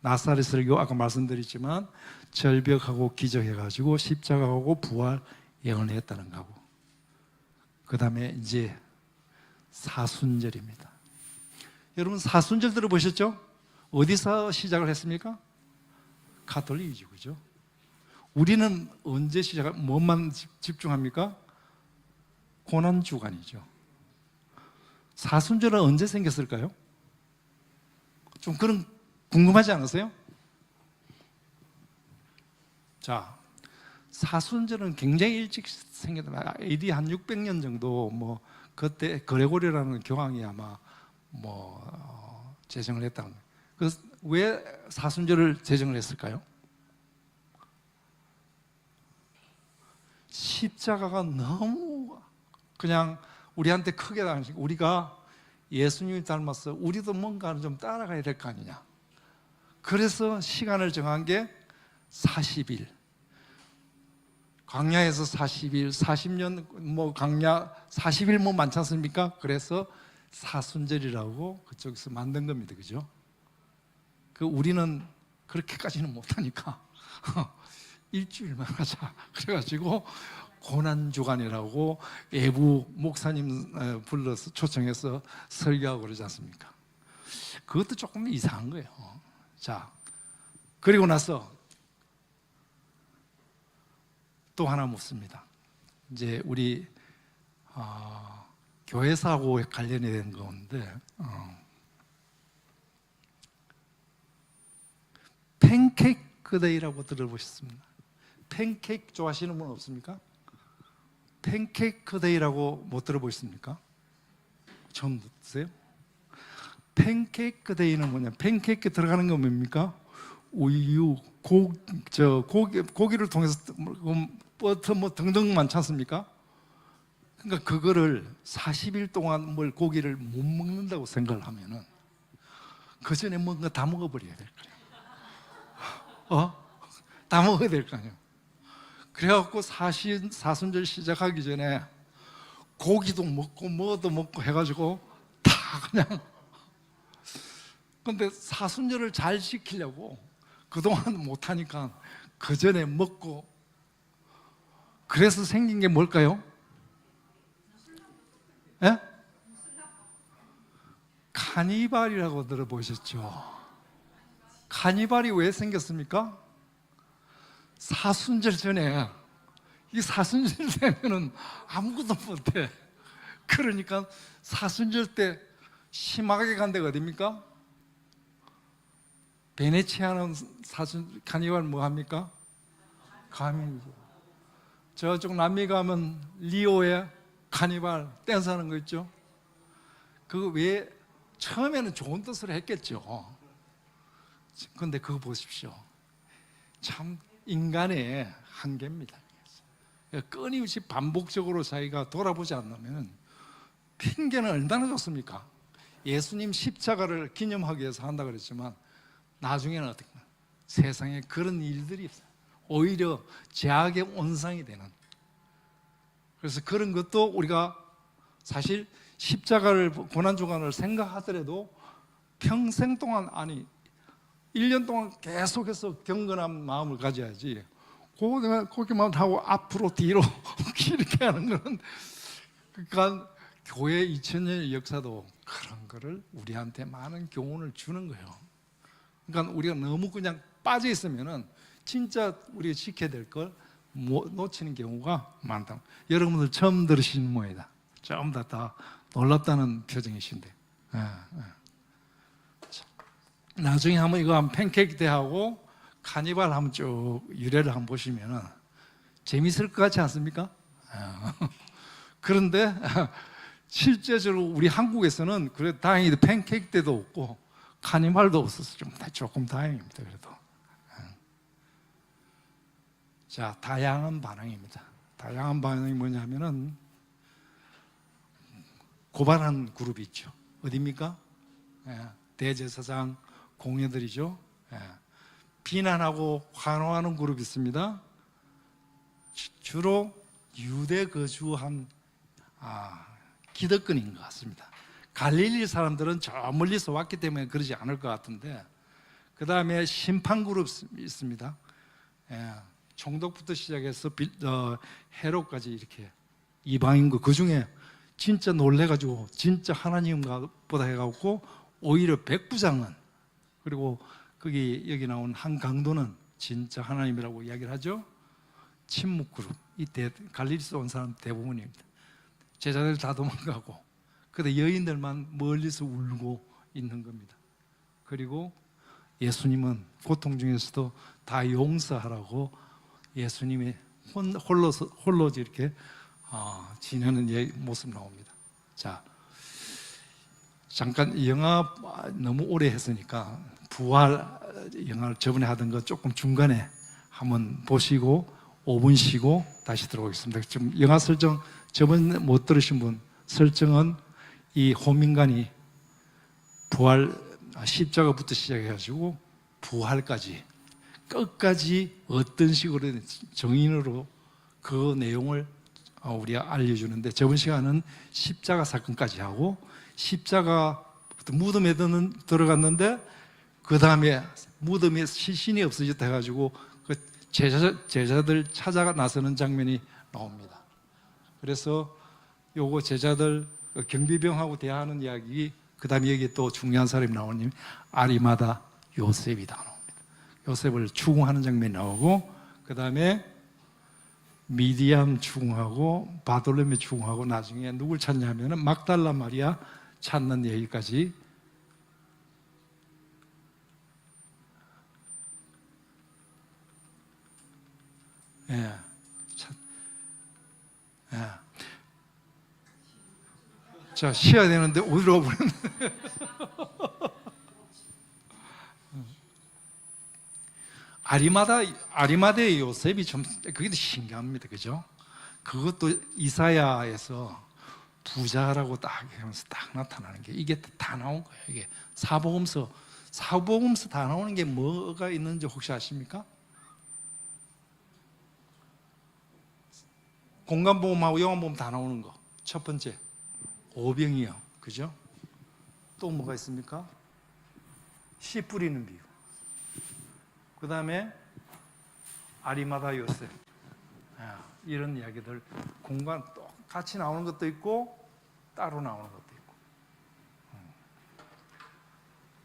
[SPEAKER 1] 나사렛 설교 아까 말씀드렸지만 절벽하고 기적해가지고 십자가하고 부활 예언했다는 거고, 그 다음에 이제 사순절입니다. 여러분 사순절 들어보셨죠? 어디서 시작을 했습니까? 가톨릭이죠, 그죠? 우리는 언제 뭐만 집중합니까? 고난주간이죠. 사순절은 언제 생겼을까요? 좀 그런 궁금하지 않으세요? 자, 사순절은 굉장히 일찍 생겼다. AD 한 600년 정도 뭐 그때 그레고리라는 교황이 아마 제정을 했다는 거예요. 그래서 왜 사순절을 제정을 했을까요? 십자가가 너무 그냥 우리한테 크게 다니시고 우리가 예수님을 닮아서 우리도 뭔가를 좀 따라가야 될 거 아니냐. 그래서 시간을 정한 게 40일. 광야에서 40일, 40년 광야 40일 많지 않습니까? 그래서 사순절이라고 그쪽에서 만든 겁니다. 그죠? 우리는 그렇게까지는 못하니까 일주일만 하자. 그래가지고 고난주간이라고 외부 목사님 불러서 초청해서 설교하고 그러지 않습니까? 그것도 조금 이상한 거예요. 자, 그리고 나서 또 하나 묻습니다. 이제 우리 교회사하고 관련이 된 건데 팬케이크 데이라고 들어보셨습니다. 팬케이크 좋아하시는 분 없습니까? 팬케이크 데이라고 못 들어보셨습니까? 처음 듣세요? 팬케이크 데이는 뭐냐? 팬케이크 들어가는 건 뭡니까? 우유, 고기를 통해서 버터 등등 많지 않습니까? 그러니까 그거를 40일 동안 고기를 못 먹는다고 생각을 하면은 그 전에 뭔가 다 먹어버려야 될 거예요. 다 먹어야 될 거 아니에요. 그래갖고 사순절 시작하기 전에 고기도 먹고 뭐도 먹고 해가지고 다 그냥. 근데 사순절을 잘 지키려고 그동안 못하니까 그 전에 먹고, 그래서 생긴 게 뭘까요? 예? 카니발이라고 들어보셨죠? 카니발이 왜 생겼습니까? 사순절 전에, 이 사순절 되면은 아무것도 못해. 그러니까 사순절 때 심하게 간 데가 어딥니까? 베네치아는 카니발 뭐 합니까? 가면이죠. 저쪽 남미 가면 리오에 카니발 댄스하는 거 있죠. 그거 왜 처음에는 좋은 뜻으로 했겠죠. 그런데 그거 보십시오. 참 인간의 한계입니다. 끊임없이 반복적으로 자기가 돌아보지 않으면 핑계는 얼마나 좋습니까? 예수님 십자가를 기념하기 위해서 한다 그랬지만 나중에는 어떻게 세상에 그런 일들이 없어요. 오히려 죄악의 온상이 되는. 그래서 그런 것도 우리가 사실 십자가를 고난주간을 생각하더라도 평생 동안, 아니 1년 동안 계속해서 경건한 마음을 가져야지 거기만 하고 앞으로 뒤로 이렇게 하는 거는, 그러니까 교회 2000년의 역사도 그런 거를 우리한테 많은 교훈을 주는 거예요. 그러니까 우리가 너무 그냥 빠져 있으면은 진짜 우리가 지켜야 될 걸 놓치는 경우가 많다. 여러분들 처음 들으시는 모양이다. 전부 다 놀랍다는 표정이신데. 나중에 한번 이거 한 팬케이크 대하고 카니발 한번 쭉 유래를 한번 보시면은 재밌을 것 같지 않습니까? 그런데 실제적으로 우리 한국에서는 그래 다행히도 팬케이크 때도 없고 카니발도 없어서 조금 다행입니다. 그래도. 자, 다양한 반응입니다. 다양한 반응이 뭐냐면은 고발한 그룹이 있죠. 어디입니까? 대제사장 공예들이죠. 비난하고 환호하는 그룹이 있습니다. 주로 유대 거주한 기득권인 것 같습니다. 갈릴리 사람들은 저 멀리서 왔기 때문에 그러지 않을 것 같은데, 그 다음에 심판 그룹이 있습니다. 총독부터 시작해서 헤롯까지 이렇게 이방인고, 그 중에 진짜 놀래가지고 진짜 하나님보다 해갖고 오히려 백부장은, 그리고 여기 나온 한 강도는 진짜 하나님이라고 이야기를 하죠. 침묵 그룹, 갈릴리에서 온 사람 대부분입니다. 제자들 다 도망가고, 근데 여인들만 멀리서 울고 있는 겁니다. 그리고 예수님은 고통 중에서도 다 용서하라고 예수님이 홀로 이렇게 지내는 모습 나옵니다. 자, 잠깐 영화 너무 오래 했으니까 부활 영화를 저번에 하던 거 조금 중간에 한번 보시고 5분 쉬고 다시 들어오겠습니다. 지금 영화 설정 저번에 못 들으신 분, 설정은 이 호민간이 부활 십자가부터 시작해가지고 부활까지 끝까지 어떤 식으로 정인으로 그 내용을 우리가 알려주는데, 저번 시간은 십자가 사건까지 하고 십자가부터 무덤에 들어갔는데 그 다음에 무덤에 시신이 없어졌다 해가지고 그 제자들 찾아가 나서는 장면이 나옵니다. 그래서 요거 제자들 경비병하고 대화하는 이야기, 그 다음에 여기 또 중요한 사람이 나오는 아리마다 요셉이 다 나옵니다. 요셉을 추궁하는 장면이 나오고, 그 다음에 미디암 추궁하고 바돌로메 추궁하고, 나중에 누굴 찾냐면은 막달라 마리아 찾는 얘기까지. 자, 쉬어야 되는데 어디로 가버렸네. 아리마다의 요셉이 좀 그게 신기합니다. 그죠? 그것도 이사야에서 부자라고 딱 하면서 딱 나타나는 게, 이게 다 나온 거예요. 이게 사복음서 다 나오는 게 뭐가 있는지 혹시 아십니까? 공간보험하고 영화보험 다 나오는 거. 첫 번째 오병이어, 그죠? 또 뭐가 있습니까? 씨 뿌리는 비유. 그 다음에 아리마다 요셉, 이런 이야기들 공간 같이 나오는 것도 있고 따로 나오는 것도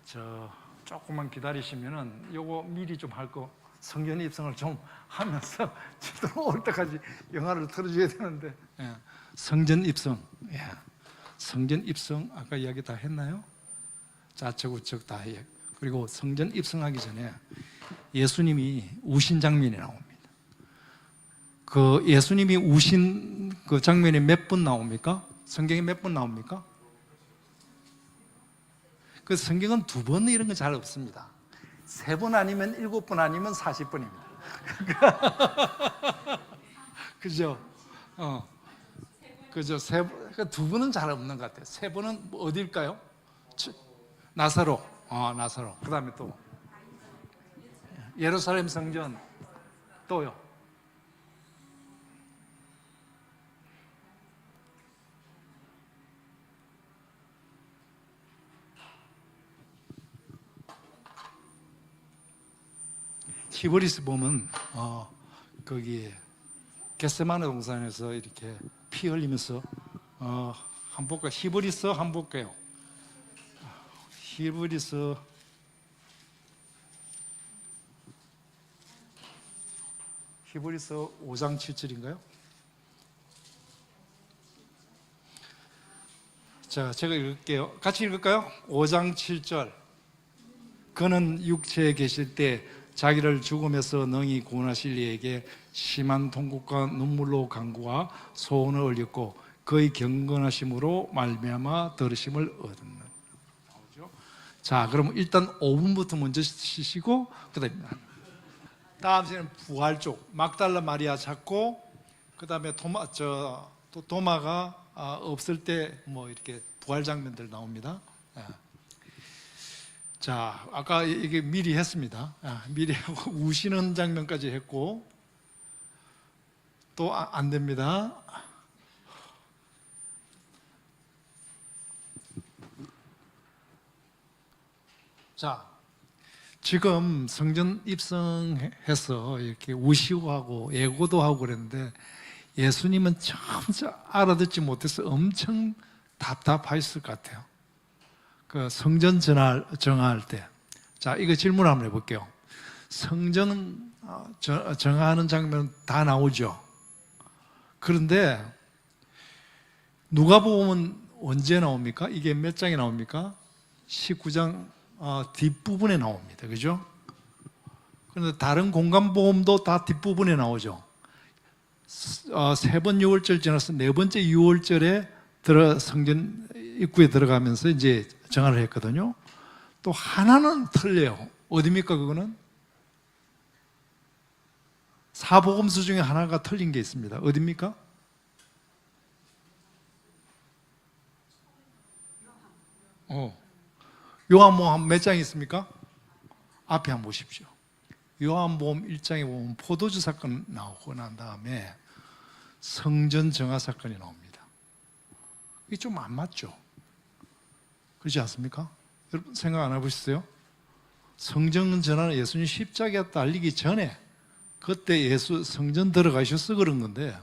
[SPEAKER 1] 있고. 조금만 기다리시면은 요거 미리 좀 할 거 성전 입성을 좀 하면서 저도 올 때까지 영화를 틀어줘야 되는데. 예. 성전 입성. 예. 성전 입성 아까 이야기 다 했나요? 좌측 우측 다 해. 그리고 성전 입성하기 전에 예수님이 우신 장면이 나옵니다. 그 예수님이 우신 그 장면이 몇 번 나옵니까? 성경에 몇 번 나옵니까? 그 성경은 2번 이런 거 잘 없습니다. 3번 아니면 7번 아니면 40번입니다. 그죠? 그죠? 2번은 잘 없는 것 같아요. 3번은 어딜까요? 나사로. 나사로. 그 다음에 또 예루살렘 성전. 또요. 히브리서 보면 거기 겟세마네 동산에서 이렇게 피 흘리면서 한번 볼까요? 히브리서 한번 볼까요? 히브리서 5장 7절인가요? 자, 제가 읽을게요. 같이 읽을까요? 5장 7절. 그는 육체에 계실 때 자기를 죽음에서 능히 구원하실 이에게 심한 통곡과 눈물로 간구와 소원을 올렸고 그의 경건하심으로 말미암아 들으심을 얻었는. 자, 그럼 일단 5분부터 먼저 쉬시고 그다음에 다음 시간은 부활 쪽 막달라 마리아 찾고 그다음에 도마가 없을 때 뭐 이렇게 부활 장면들 나옵니다. 자, 아까 이게 미리 했습니다. 미리 하고 우시는 장면까지 했고 또 안 됩니다. 자, 지금 성전 입성해서 이렇게 우시고 하고 예고도 하고 그랬는데 예수님은 처음 알아듣지 못해서 엄청 답답하셨을 것 같아요. 그 성전 정할 때. 자, 이거 질문 한번 해볼게요. 성전 정하는 장면 다 나오죠. 그런데 누가복음은 언제 나옵니까? 이게 몇 장에 나옵니까? 19장 뒷부분에 나옵니다. 그죠? 그런데 다른 공간복음도 다 뒷부분에 나오죠. 3번 유월절 지나서 4번째 유월절에 성전 입구에 들어가면서 이제 정화를 했거든요. 또 하나는 틀려요. 어디입니까 그거는? 사복음서 중에 하나가 틀린 게 있습니다. 어디입니까? 요한복음 몇 장이 있습니까? 앞에 한번 보십시오. 요한복음 1장에 보면 포도주 사건 나오고 난 다음에 성전 정화 사건이 나옵니다. 이게 좀 안 맞죠? 그렇지 않습니까? 여러분 생각 안 해보셨어요? 성전 전하는 예수님 십자가 달리기 전에 그때 예수 성전 들어가셔서 그런 건데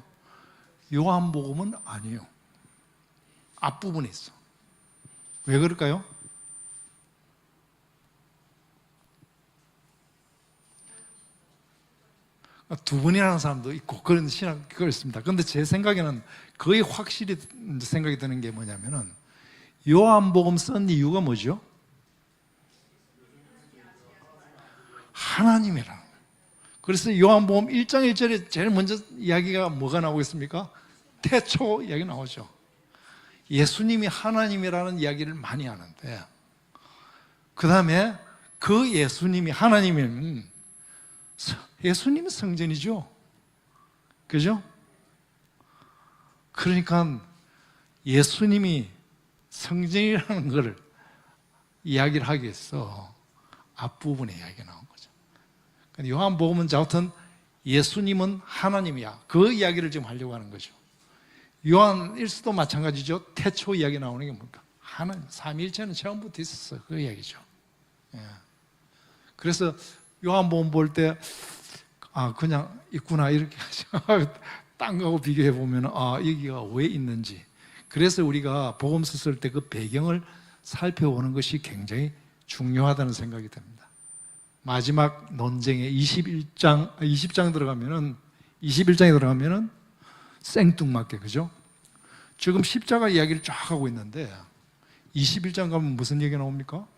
[SPEAKER 1] 요한복음은 아니에요. 앞부분에 있어. 왜 그럴까요? 두 번이라는 사람도 있고 그런 신학이 있습니다. 그런데 제 생각에는 거의 확실히 생각이 드는 게 뭐냐면은 요한복음 쓴 이유가 뭐죠? 하나님이라는 거예요. 그래서 요한복음 1장 1절에 제일 먼저 이야기가 뭐가 나오고 있습니까? 태초 이야기 나오죠. 예수님이 하나님이라는 이야기를 많이 하는데 그 다음에 그 예수님이 하나님은 예수님은 성전이죠. 그죠? 그러니까 예수님이 성전이라는 걸 이야기를 하기 위해서 앞부분에 이야기가 나온 거죠. 요한복음은 자우튼 예수님은 하나님이야. 그 이야기를 지금 하려고 하는 거죠. 요한 1서도 마찬가지죠. 태초 이야기 나오는 게 뭘까? 하나님, 삼위일체는 처음부터 있었어요. 그 이야기죠. 예. 그래서 요한복음 볼 때 그냥 있구나 이렇게 하죠. 딴 거하고 비교해 보면 여기가 왜 있는지. 그래서 우리가 복음서 쓸 때 그 배경을 살펴보는 것이 굉장히 중요하다는 생각이 듭니다. 마지막 논쟁에 20장 들어가면은 21장에 들어가면은 생뚱맞게, 그죠? 지금 십자가 이야기를 쫙 하고 있는데 21장 가면 무슨 얘기 나옵니까?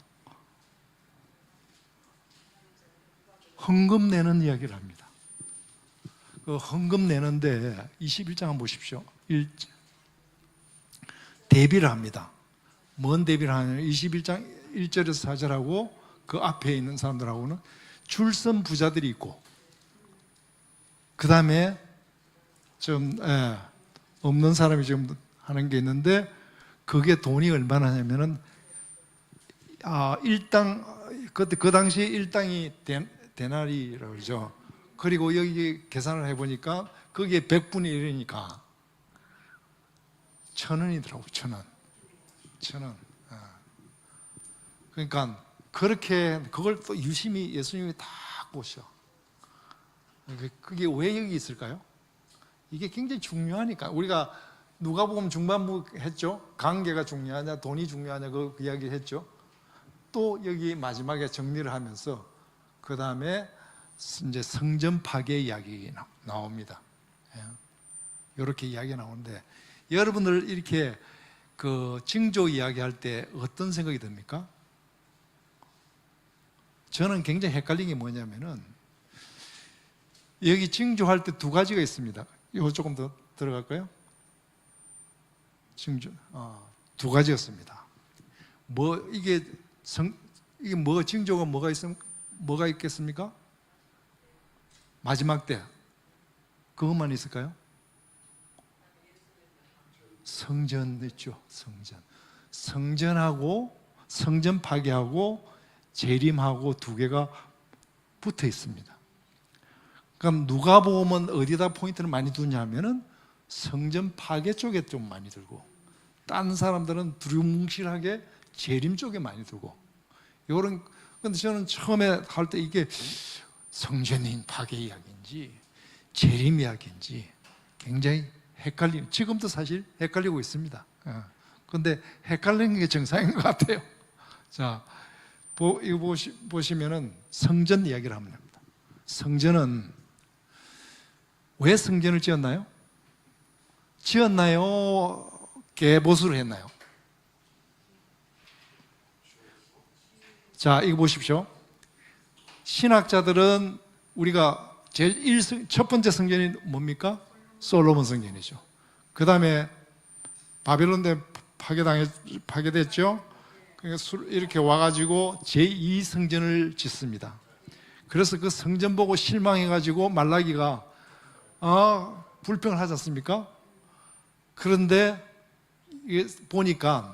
[SPEAKER 1] 헌금 내는 이야기를 합니다. 그 헌금 내는데 21장 한번 보십시오. 대비를 합니다. 뭔 대비를 하냐면 21장 1절에서 4절하고 그 앞에 있는 사람들하고는 줄선 부자들이 있고, 그 다음에 좀 없는 사람이 지금 하는 게 있는데, 그게 돈이 얼마나 하냐면은 일당, 그 당시 일당이 데나리라고 그러죠. 그리고 여기 계산을 해보니까 거기에 100분의 1이니까 1,000원이더라고. 1,000원. 1,000원. 그러니까 그렇게 그걸 또 유심히 예수님이 다 보셔. 그게 왜 여기 있을까요? 이게 굉장히 중요하니까. 우리가 누가복음 중반부 했죠. 관계가 중요하냐, 돈이 중요하냐, 그 이야기 했죠. 또 여기 마지막에 정리를 하면서 그 다음에 이제 성전 파괴 이야기 나옵니다. 이렇게 이야기가 나오는데, 여러분들 이렇게 그 징조 이야기할 때 어떤 생각이 듭니까? 저는 굉장히 헷갈린 게 뭐냐면은, 여기 징조할 때 두 가지가 있습니다. 이거 조금 더 들어갈까요? 징조, 두 가지였습니다. 이게 징조가 뭐가 있겠습니까? 마지막 때 그것만 있을까요? 성전 있죠. 성전하고 성전 파괴하고 재림하고 두 개가 붙어 있습니다. 그럼 누가복음은 어디다 포인트를 많이 두냐면은 성전 파괴 쪽에 좀 많이 들고, 다른 사람들은 두루뭉실하게 재림 쪽에 많이 두고. 근데 저는 처음에 할 때 이게 성전인 파괴 이야기인지 재림 이야기인지 굉장히 지금도 사실 헷갈리고 있습니다. 그런데 헷갈리는 게 정상인 것 같아요. 자, 이거 보시면은 성전 이야기를 하면 됩니다. 성전은 왜 성전을 지었나요? 개보수를 했나요? 자, 이거 보십시오. 신학자들은 우리가 첫 번째 성전이 뭡니까? 솔로몬 성전이죠. 그 다음에 바벨론에 파괴됐죠. 그러니까 이렇게 와가지고 제2 성전을 짓습니다. 그래서 그 성전 보고 실망해가지고 말라기가 불평을 하지 않습니까? 그런데 보니까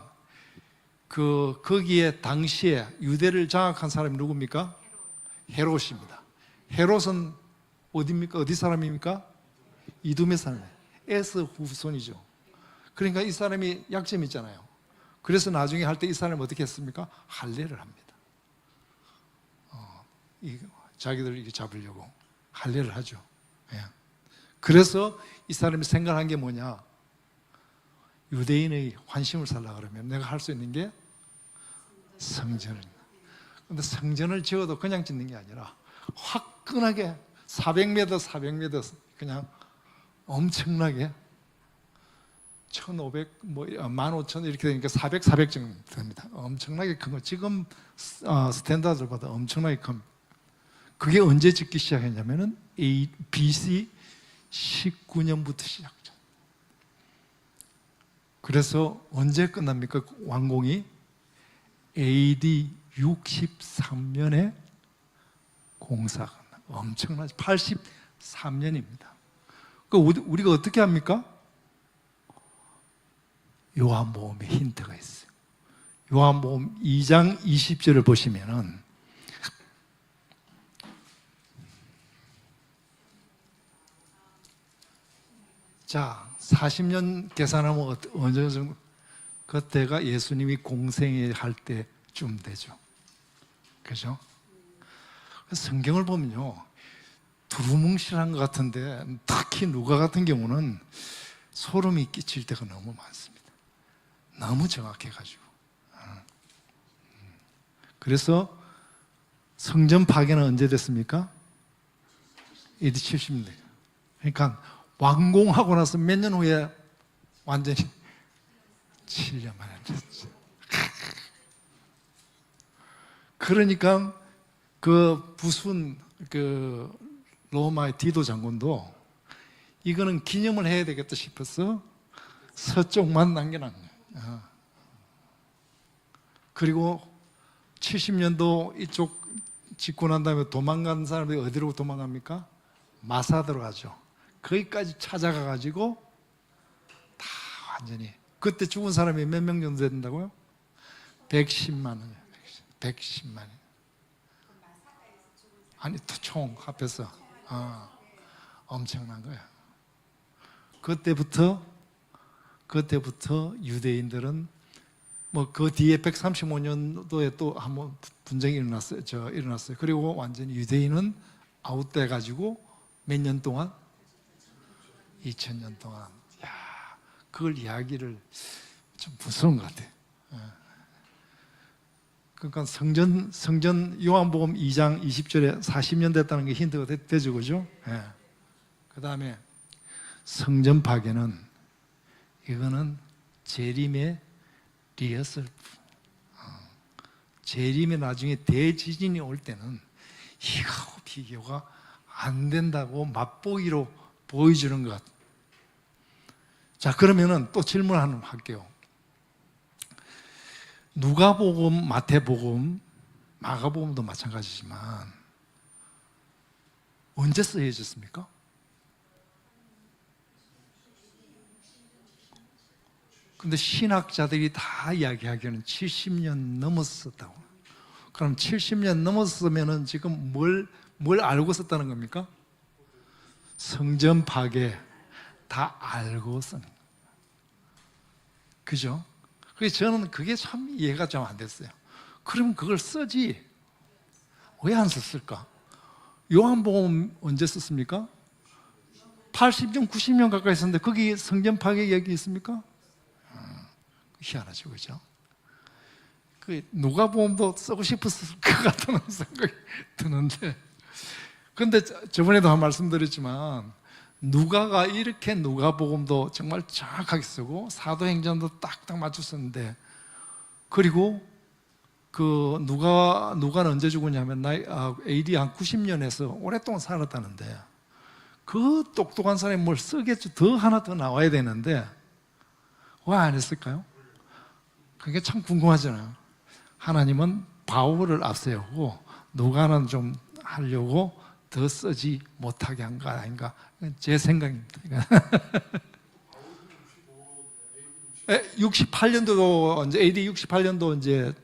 [SPEAKER 1] 거기에 당시에 유대를 장악한 사람이 누굽니까? 헤롯입니다. 헤롯은 어디입니까? 어디 사람입니까? 이두메 사람이에요. 에서 후손이죠. 그러니까 이 사람이 약점이 있잖아요. 그래서 나중에 할 때 이 사람이 어떻게 했습니까? 할례를 합니다. 자기들 이렇게 잡으려고 할례를 하죠. 그래서 이 사람이 생각한 게 뭐냐? 유대인의 환심을 살라 그러면 내가 할 수 있는 게 성전을. 근데 성전을 지어도 그냥 짓는 게 아니라 화끈하게 400m 그냥 엄청나게 1,500, 15,000 이렇게 되니까 400 정도 됩니다. 엄청나게 큰 거. 지금 스탠다드보다 엄청나게 큰. 그게 언제 짓기 시작했냐면은 BC 19년부터 시작죠. 그래서 언제 끝납니까? 완공이 AD 63년에 공사가 엄청나죠. 83년입니다. 우리가 어떻게 합니까? 요한복음에 힌트가 있어요. 요한복음 2장 20절을 보시면은, 자, 40년 계산하면 어느 정도? 그때가 예수님이 공생애 할 때쯤 되죠. 그죠? 성경을 보면요, 두루뭉실한 것 같은데 특히 누가 같은 경우는 소름이 끼칠 때가 너무 많습니다. 너무 정확해가지고. 그래서 성전 파괴는 언제 됐습니까? AD 70년대. 그러니까 완공하고 나서 몇 년 후에 완전히 7년 만에 됐죠. 그러니까 그 부순 그 로마의 디도 장군도 이거는 기념을 해야 되겠다 싶어서 서쪽만 남겨놓은 거예요. 그리고 70년도 이쪽 짓고 난 다음에 도망간 사람들이 어디로 도망갑니까? 마사드로 가죠. 거기까지 찾아가 가지고 다 완전히, 그때 죽은 사람이 몇 명 정도 된다고요? 110만 원이에요. 110만 원. 아니, 총 합해서 엄청난 거예요. 그때부터 유대인들은 뭐 그 뒤에 135년도에 또 한번 분쟁이 일어났어요. 그리고 완전히 유대인은 아웃돼 가지고 몇 년 동안? 2000년 동안. 야, 그걸 이야기를 좀 무서운 것 같아요. 그러니까 성전 요한복음 2장 20절에 40년 됐다는 게 힌트가 되죠, 그죠? 그 다음에 성전 파괴는 이거는 재림의 리허설. 재림의 나중에 대지진이 올 때는 이거하고 비교가 안 된다고 맛보기로 보여주는 것. 자, 그러면은 또 질문 하나 할게요. 누가복음, 마태복음, 마가복음도 마찬가지지만 언제 쓰여졌습니까? 근데 신학자들이 다 이야기하기에는 70년 넘었었다고. 그럼 70년 넘었으면은 지금 뭘 알고 썼다는 겁니까? 성전 파괴 다 알고 쓴. 그죠? 그래서 저는 그게 참 이해가 좀 안 됐어요. 그러면 그걸 쓰지 왜 안 썼을까? 요한복음 언제 썼습니까? 80년, 90년 가까이 썼는데 거기 성전 파괴 얘기 있습니까? 희한하죠, 그죠? 그 누가복음도 쓰고 싶었을 것 같다는 생각이 드는데, 근데 저번에도 한 말씀드렸지만 누가가 이렇게 누가복음도 정말 정확하게 쓰고 사도행전도 딱딱 맞춰 썼는데, 그리고 그 누가는 언제 죽었냐면 AD 한 90년에서 오랫동안 살았다는데, 그 똑똑한 사람이 뭘 쓰겠죠. 더 하나 더 나와야 되는데 왜 안 했을까요? 그게 참 궁금하잖아요. 하나님은 바울을 앞세우고 누가는 좀 하려고 더 쓰지 못하게 한 거 아닌가, 제 생각입니다. 68년도도 이제 AD 68년도 이제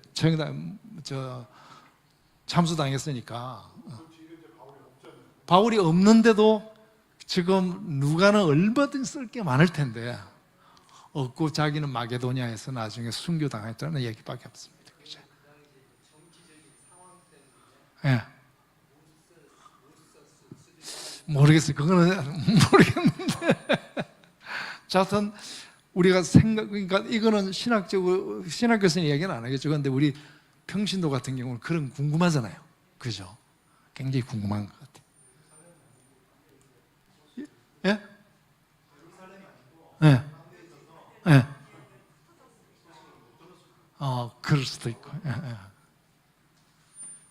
[SPEAKER 1] 참수당했으니까 바울이 없는데도 지금 누가는 얼마든지 쓸 게 많을 텐데 없고 자기는 마게도냐에서 나중에 순교당했다는 얘기밖에 없습니다. 그죠? 예. 모르겠어요. 그거는 모르겠는데. 자, 하여튼 우리가 그러니까 이거는 신학교에서는 얘기는 안 하겠죠. 그런데 우리 평신도 같은 경우는 그런 궁금하잖아요. 그죠? 굉장히 궁금한 것 같아요. 예? 예. 예. 그럴 수도 있고. 예, 예.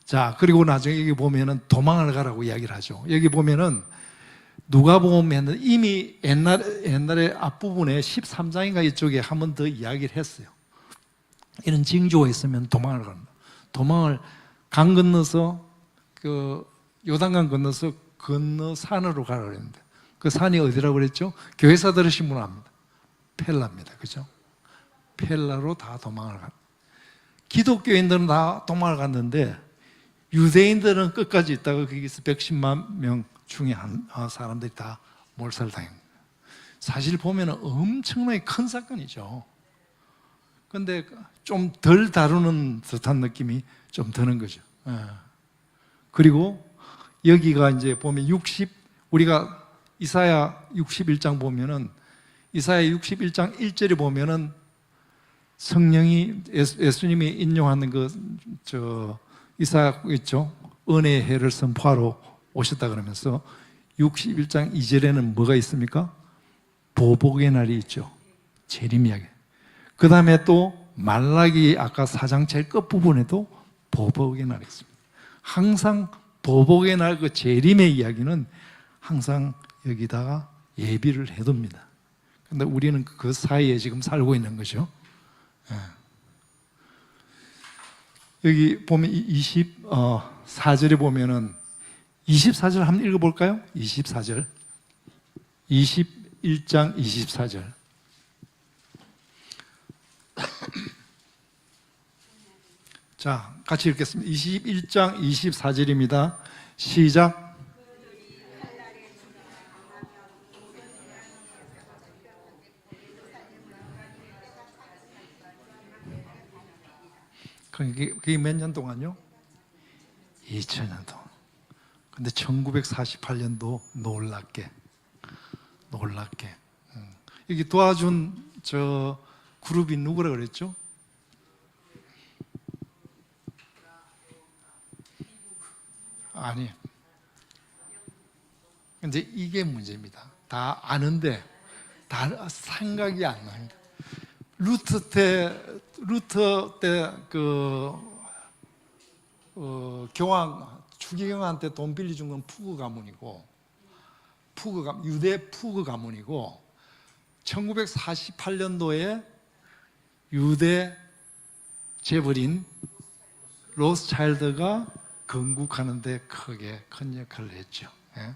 [SPEAKER 1] 자, 그리고 나중에 여기 보면은 도망을 가라고 이야기를 하죠. 여기 보면은 누가복음에는 이미 옛날에 앞부분에 13장인가 이쪽에 한 번 더 이야기를 했어요. 이런 징조가 있으면 도망을 간다. 도망을 강 건너서 그 요단강 건너서 건너 산으로 가라 그랬는데, 그 산이 어디라고 그랬죠? 교회사 들으신 분은 압니다. 펠라입니다. 그죠? 펠라로 다 도망을 가. 기독교인들은 다 도망을 갔는데 유대인들은 끝까지 있다가 거기서 110만 명 중에 사람들이 다 몰살당한 거예요. 사실 보면 엄청나게 큰 사건이죠. 근데 좀 덜 다루는 듯한 느낌이 좀 드는 거죠. 그리고 여기가 이제 보면 우리가 이사야 61장 보면은, 이사야 61장 1절에 보면은 성령이 예수님이 인용하는 이사야 있죠. 은혜의 해를 선포하러 오셨다 그러면서 61장 2절에는 뭐가 있습니까? 보복의 날이 있죠. 재림 이야기. 그 다음에 또 말라기 아까 4장 제일 끝부분에도 보복의 날이 있습니다. 항상 보복의 날 그 재림의 이야기는 항상 여기다가 예비를 해둡니다. 근데 우리는 그 사이에 지금 살고 있는 거죠. 여기 보면 24절에 보면은 24절 한번 읽어볼까요? 24절 21장 24절 자, 같이 읽겠습니다. 21장 24절입니다. 시작. 그게 몇 년 동안요? 2000년 동안. 근데 1948년도 놀랍게 여기 도와준 저 그룹이 누구라 그랬죠? 아니, 근데 이게 문제입니다. 다 아는데 다 생각이 안 납니다. 루터 때 교황 추기경한테 돈 빌려준 건 푸그 가문이고, 유대 푸그 가문이고, 1948년도에 유대 재벌인 로스차일드가 건국하는데 크게 큰 역할을 했죠. 예?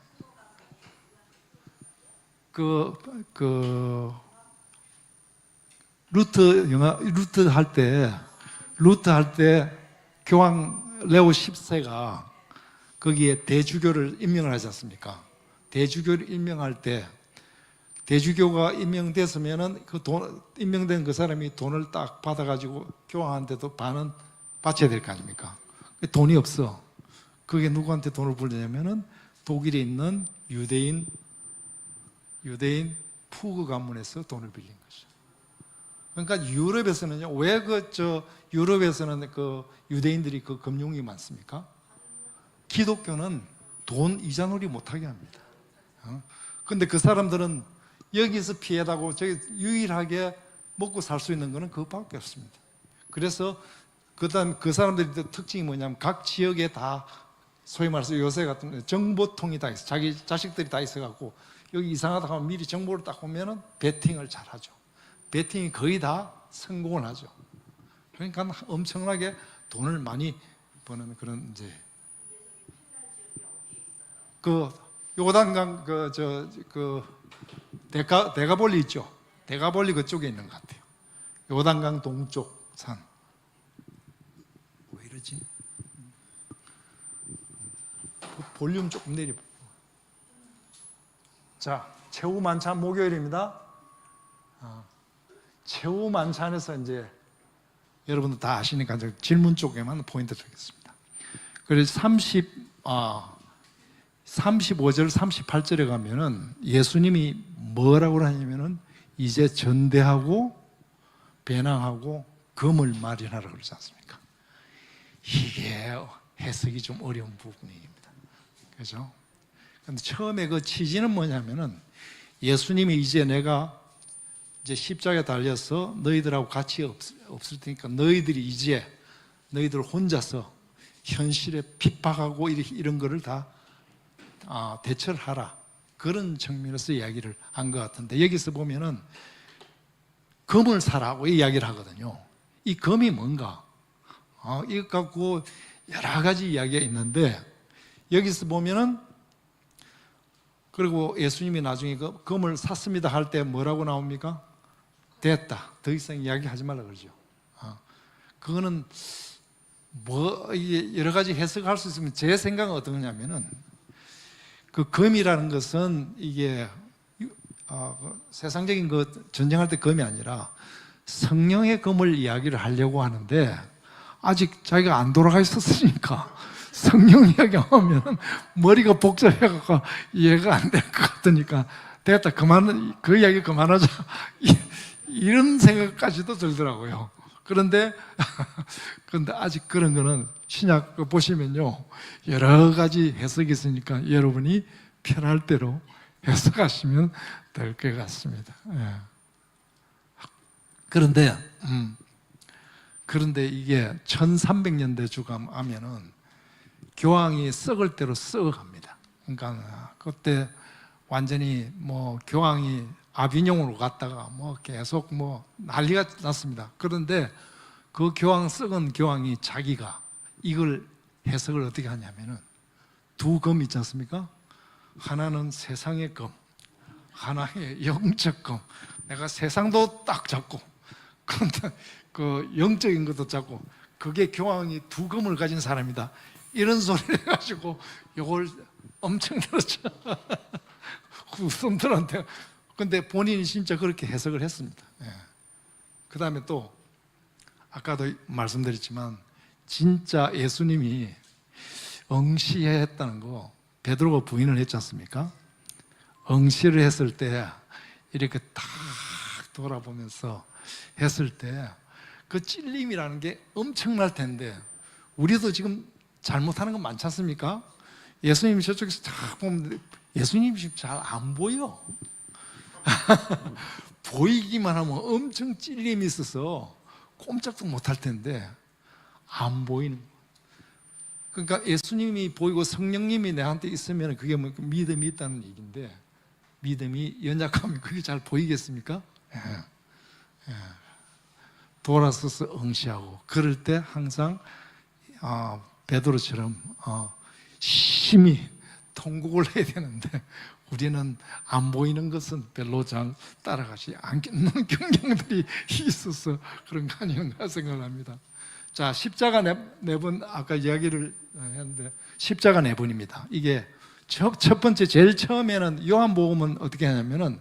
[SPEAKER 1] 루터 할 때 교황 레오 10세가 거기에 대주교를 임명을 하지 않습니까? 대주교를 임명할 때 대주교가 임명됐으면은 임명된 그 사람이 돈을 딱 받아가지고 교황한테도 반은 바쳐야 될 거 아닙니까? 돈이 없어. 그게 누구한테 돈을 불리냐면은 독일에 있는 유대인 푸그 가문에서 돈을 빌린 거죠. 그러니까 유럽에서는요, 왜 유럽에서는 유대인들이 금융이 많습니까? 기독교는 돈 이자놀이 못하게 합니다. 근데 그 사람들은 여기서 피해다고 저기 유일하게 먹고 살 수 있는 거는 그것밖에 없습니다. 그래서 그다음 그 사람들의 특징이 뭐냐면 각 지역에 다 소위 말해서 요새 같은 정보통이 다 있어. 자기 자식들이 다 있어갖고 여기 이상하다 하면 미리 정보를 딱 오면은 베팅을 잘하죠. 베팅이 거의 다 성공을 하죠. 그러니까 엄청나게 돈을 많이 버는 그런 이제 요단강 데가볼리 있죠. 데가볼리 그쪽에 있는 것 같아요. 요단강 동쪽 산. 왜 이러지? 볼륨 조금 내려. 자, 최후 만찬 목요일입니다. 최후 만찬에서 이제 여러분들 다 아시니까 질문 쪽에만 포인트 드리겠습니다. 그래서 35절, 38절에 가면은 예수님이 뭐라고 하냐면은 이제 전대하고 배낭하고 금을 마련하라 그러지 않습니까? 이게 해석이 좀 어려운 부분입니다. 그죠? 근데 처음에 그 취지는 뭐냐면은 예수님이 이제 내가 이제 십자가에 달려서 너희들하고 같이 없을 테니까 너희들 혼자서 현실에 핍박하고 이런 거를 다 대처를 하라. 그런 측면에서 이야기를 한 것 같은데 여기서 보면은 금을 사라고 이야기를 하거든요. 이 금이 뭔가? 이것 갖고 여러 가지 이야기가 있는데 여기서 보면은 그리고 예수님이 나중에 그 금을 샀습니다 할 때 뭐라고 나옵니까? 됐다. 더 이상 이야기하지 말라 그러죠. 그거는 여러 가지 해석할 수 있으면 제 생각은 어떠냐면은 그 금이라는 것은 이게 세상적인 전쟁할 때 금이 아니라 성령의 금을 이야기를 하려고 하는데 아직 자기가 안 돌아가 있었으니까 성령 이야기하면 머리가 복잡해갖고 이해가 안 될 것 같으니까 됐다. 그 이야기 그만하자. 이런 생각까지도 들더라고요. 그런데 그런데 아직 그런 거는 신약 보시면요 여러 가지 해석이 있으니까 여러분이 편할 대로 해석하시면 될 것 같습니다. 예. 그런데 이게 1300년대 주감하면은 교황이 썩을 대로 썩어갑니다. 그러니까 그때 완전히 뭐 교황이 아비뇽으로 갔다가 뭐 계속 뭐 난리가 났습니다. 그런데 그 교황 썩은 교황이 자기가 이걸 해석을 어떻게 하냐면은 두 검 있지 않습니까? 하나는 세상의 검, 하나의 영적 검. 내가 세상도 딱 잡고, 그런데 그 영적인 것도 잡고, 그게 교황이 두 검을 가진 사람이다. 이런 소리를 해가지고 이걸 엄청 들었죠. 후손들한테. 근데 본인이 진짜 그렇게 해석을 했습니다. 예. 그 다음에 또 아까도 말씀드렸지만 진짜 예수님이 응시했다는 거 베드로가 부인을 했지 않습니까? 응시를 했을 때 이렇게 탁 돌아보면서 했을 때 그 찔림이라는 게 엄청날 텐데 우리도 지금 잘못하는 건 많지 않습니까? 예수님이 저쪽에서 탁 보면 예수님이 지금 잘 안 보여. 보이기만 하면 엄청 찔림이 있어서 꼼짝도 못할 텐데 안 보이는 거예요. 그러니까 예수님이 보이고 성령님이 내한테 있으면 그게 뭐 믿음이 있다는 얘기인데 믿음이 연약하면 그게 잘 보이겠습니까? 예. 돌아서서 응시하고 그럴 때 항상 베드로처럼 심히 통곡을 해야 되는데 우리는 안 보이는 것은 별로 잘 따라가지 않겠는 경향들이 있어서 그런 거 아닌가 생각을 합니다. 자, 십자가 네 번 아까 이야기를 했는데 십자가 네 번입니다. 이게 첫 번째 제일 처음에는 요한복음은 어떻게 하냐면은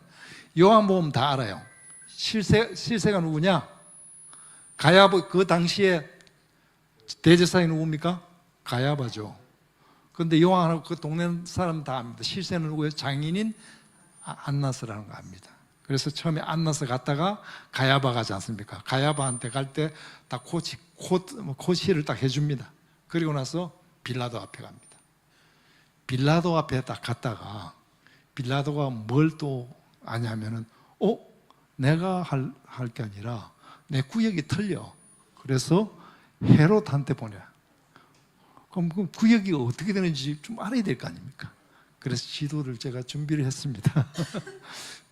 [SPEAKER 1] 요한복음 다 알아요. 실세가 누구냐? 가야바. 그 당시에 대제사장이 누굽니까? 가야바죠. 근데 요한하고 그 동네 사람 다 압니다. 실세는 누구예요? 장인인 안나스라는 거 압니다. 그래서 처음에 안나스 갔다가 가야바 가지 않습니까? 가야바한테 갈 때 딱 코시를 딱 해줍니다. 그리고 나서 빌라도 앞에 갑니다. 빌라도 앞에 딱 갔다가 빌라도가 뭘 또 아냐면은 내가 할 게 아니라 내 구역이 틀려. 그래서 헤롯한테 보내. 그럼 그 구역이 어떻게 되는지 좀 알아야 될 거 아닙니까? 그래서 지도를 제가 준비를 했습니다.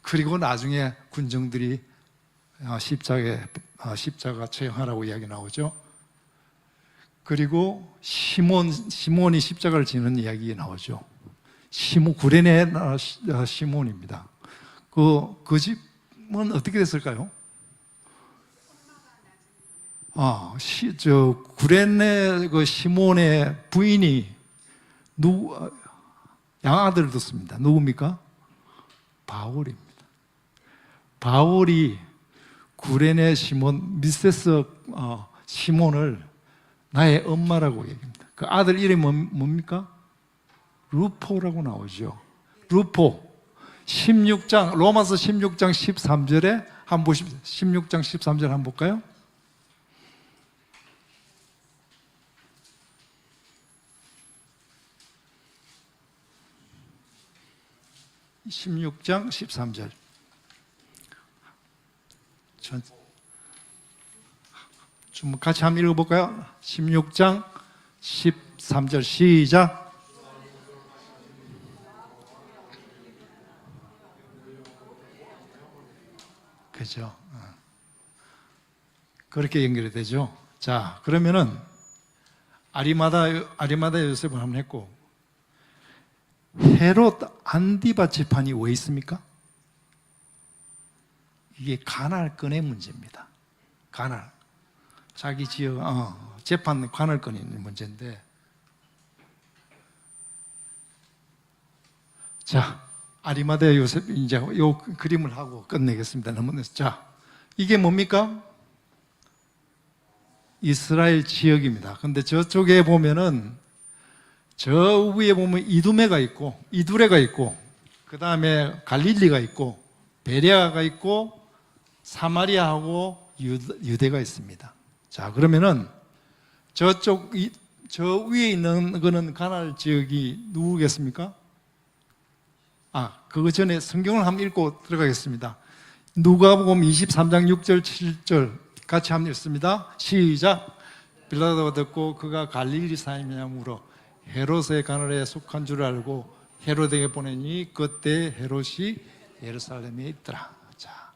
[SPEAKER 1] 그리고 나중에 군정들이 십자가 처형하라고 이야기 나오죠. 그리고 시몬이 십자가를 지는 이야기 나오죠. 구레네 시몬입니다. 그 집은 어떻게 됐을까요? 구레네 그 시몬의 부인이 양아들을 뒀습니다. 누굽니까? 바울입니다. 바울이 구레네 시몬, 미세스 시몬을 나의 엄마라고 얘기합니다. 그 아들 이름이 뭡니까? 루포라고 나오죠. 루포. 16장, 로마서 16장 13절에 한번 보십시오. 16장 13절 한번 볼까요? (16장 13절) 좀 같이 한번 읽어볼까요? 16장 13절 시작. 그죠? 그렇게 연결이 되죠. 자, 그러면은 아리마다 요셉을 한번 했고, 헤롯 안디바 재판이 왜 있습니까? 이게 간할건의 문제입니다. 간할. 자기 지역 재판 관할권이 있는 문제인데, 자, 아리마다 요셉 이제 요 그림을 하고 끝내겠습니다. 자, 이게 뭡니까? 이스라엘 지역입니다. 근데 저쪽에 보면은 저 위에 보면 이두메가 있고 이두레가 있고 그 다음에 갈릴리가 있고 베레아가 있고 사마리아하고 유대가 있습니다. 자, 그러면은 저 위에 있는 거는 가나안 지역이 누구겠습니까? 그거 전에 성경을 한번 읽고 들어가겠습니다. 누가복음 23장 6절 7절 같이 한번 읽습니다. 시작. 빌라도가 듣고 그가 갈릴리 사람이냐 물어 헤롯의 가나안에 속한 줄 알고 헤롯에게 보내니 그때 헤롯이 예루살렘에 있더라. 자,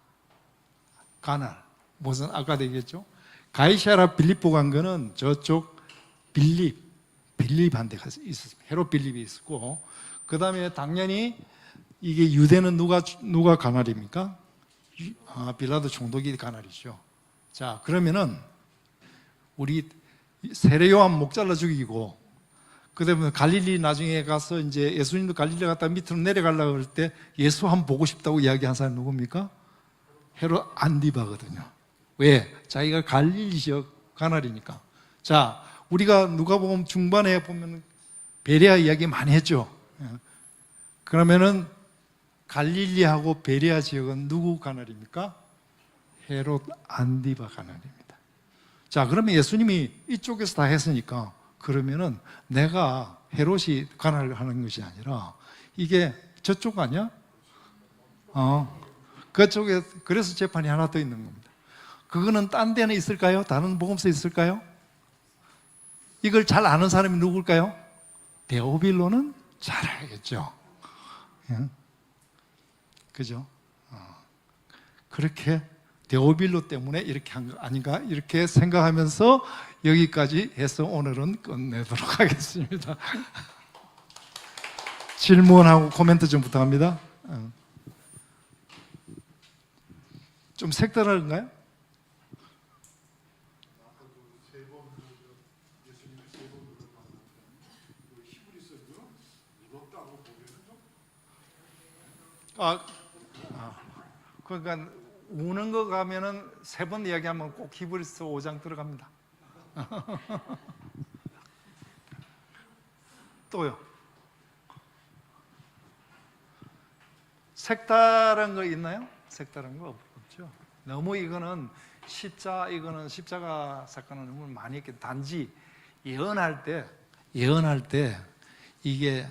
[SPEAKER 1] 가나안 무슨 아까도 얘기했죠. 가이사랴 빌립보 간 거는 저쪽 빌립한테 있었습니다. 헤롯 빌립이 있었고, 그 다음에 당연히 이게 유대는 누가 가나안입니까? 빌라도 총독이 가나안이죠. 자, 그러면은 우리 세례 요한 목 잘라 죽이고, 그 다음에 갈릴리 나중에 가서 이제 예수님도 갈릴리 갔다 밑으로 내려가려고 할 때 예수 한번 보고 싶다고 이야기한 사람이 누굽니까? 헤롯 안디바거든요. 왜? 자기가 갈릴리 지역 가나안이니까. 자, 우리가 누가복음 중반에 보면 베레아 이야기 많이 했죠. 그러면은 갈릴리하고 베레아 지역은 누구 가나안입니까? 헤롯 안디바 가나안입니다. 자, 그러면 예수님이 이쪽에서 다 했으니까 그러면은 내가 헤롯이 가나안을 하는 것이 아니라 이게 저쪽 아니야? 그쪽에 그래서 재판이 하나 더 있는 겁니다. 그거는 딴 데는 있을까요? 다른 복음서에 있을까요? 이걸 잘 아는 사람이 누굴까요? 데오빌로는 잘 알겠죠. 그죠? 그렇게 데오빌로 때문에 이렇게 한 거 아닌가? 이렇게 생각하면서 여기까지 해서 오늘은 끝내도록 하겠습니다. 질문하고 코멘트 좀 부탁합니다. 좀 색다른가요? 그러니까 우는 거 가면은 3번 이야기하면 꼭 히브리서 5장 들어갑니다. 또요. 색다른 거 있나요? 색다른 거 없죠. 너무 이거는 십자가 사건은 너무 많이 했기 단지 예언할 때 이게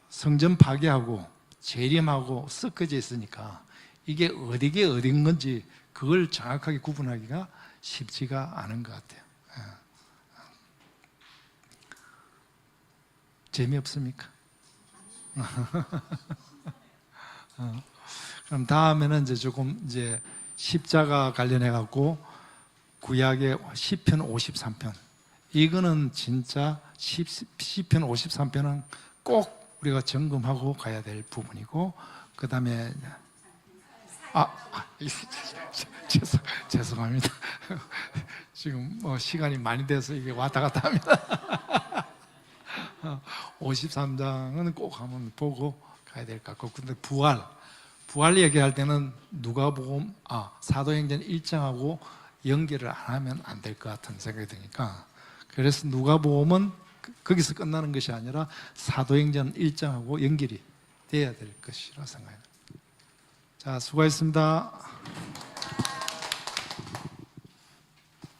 [SPEAKER 1] 성전 파괴하고 재림하고 섞어져 있으니까 이게 어디게 어딘 건지 그걸 정확하게 구분하기가 쉽지가 않은 것 같아요. 재미없습니까? 그럼 다음에는 이제 십자가 관련해 갖고 구약의 시편 53편, 이거는 진짜 시편 53편은 꼭 우리가 점검하고 가야 될 부분이고, 그 다음에 죄송합니다. 지금 시간이 많이 돼서 이게 왔다 갔다 합니다. 53장은 꼭 한번 보고 가야 될 것 같고, 근데 부활 얘기할 때는 누가복음 사도행전 1장하고 연결을 안 하면 안 될 것 같은 생각이 드니까, 그래서 누가복음은 거기서 끝나는 것이 아니라 사도행전 1장하고 연결이 돼야 될 것이라 생각합니다. 자, 수고하셨습니다.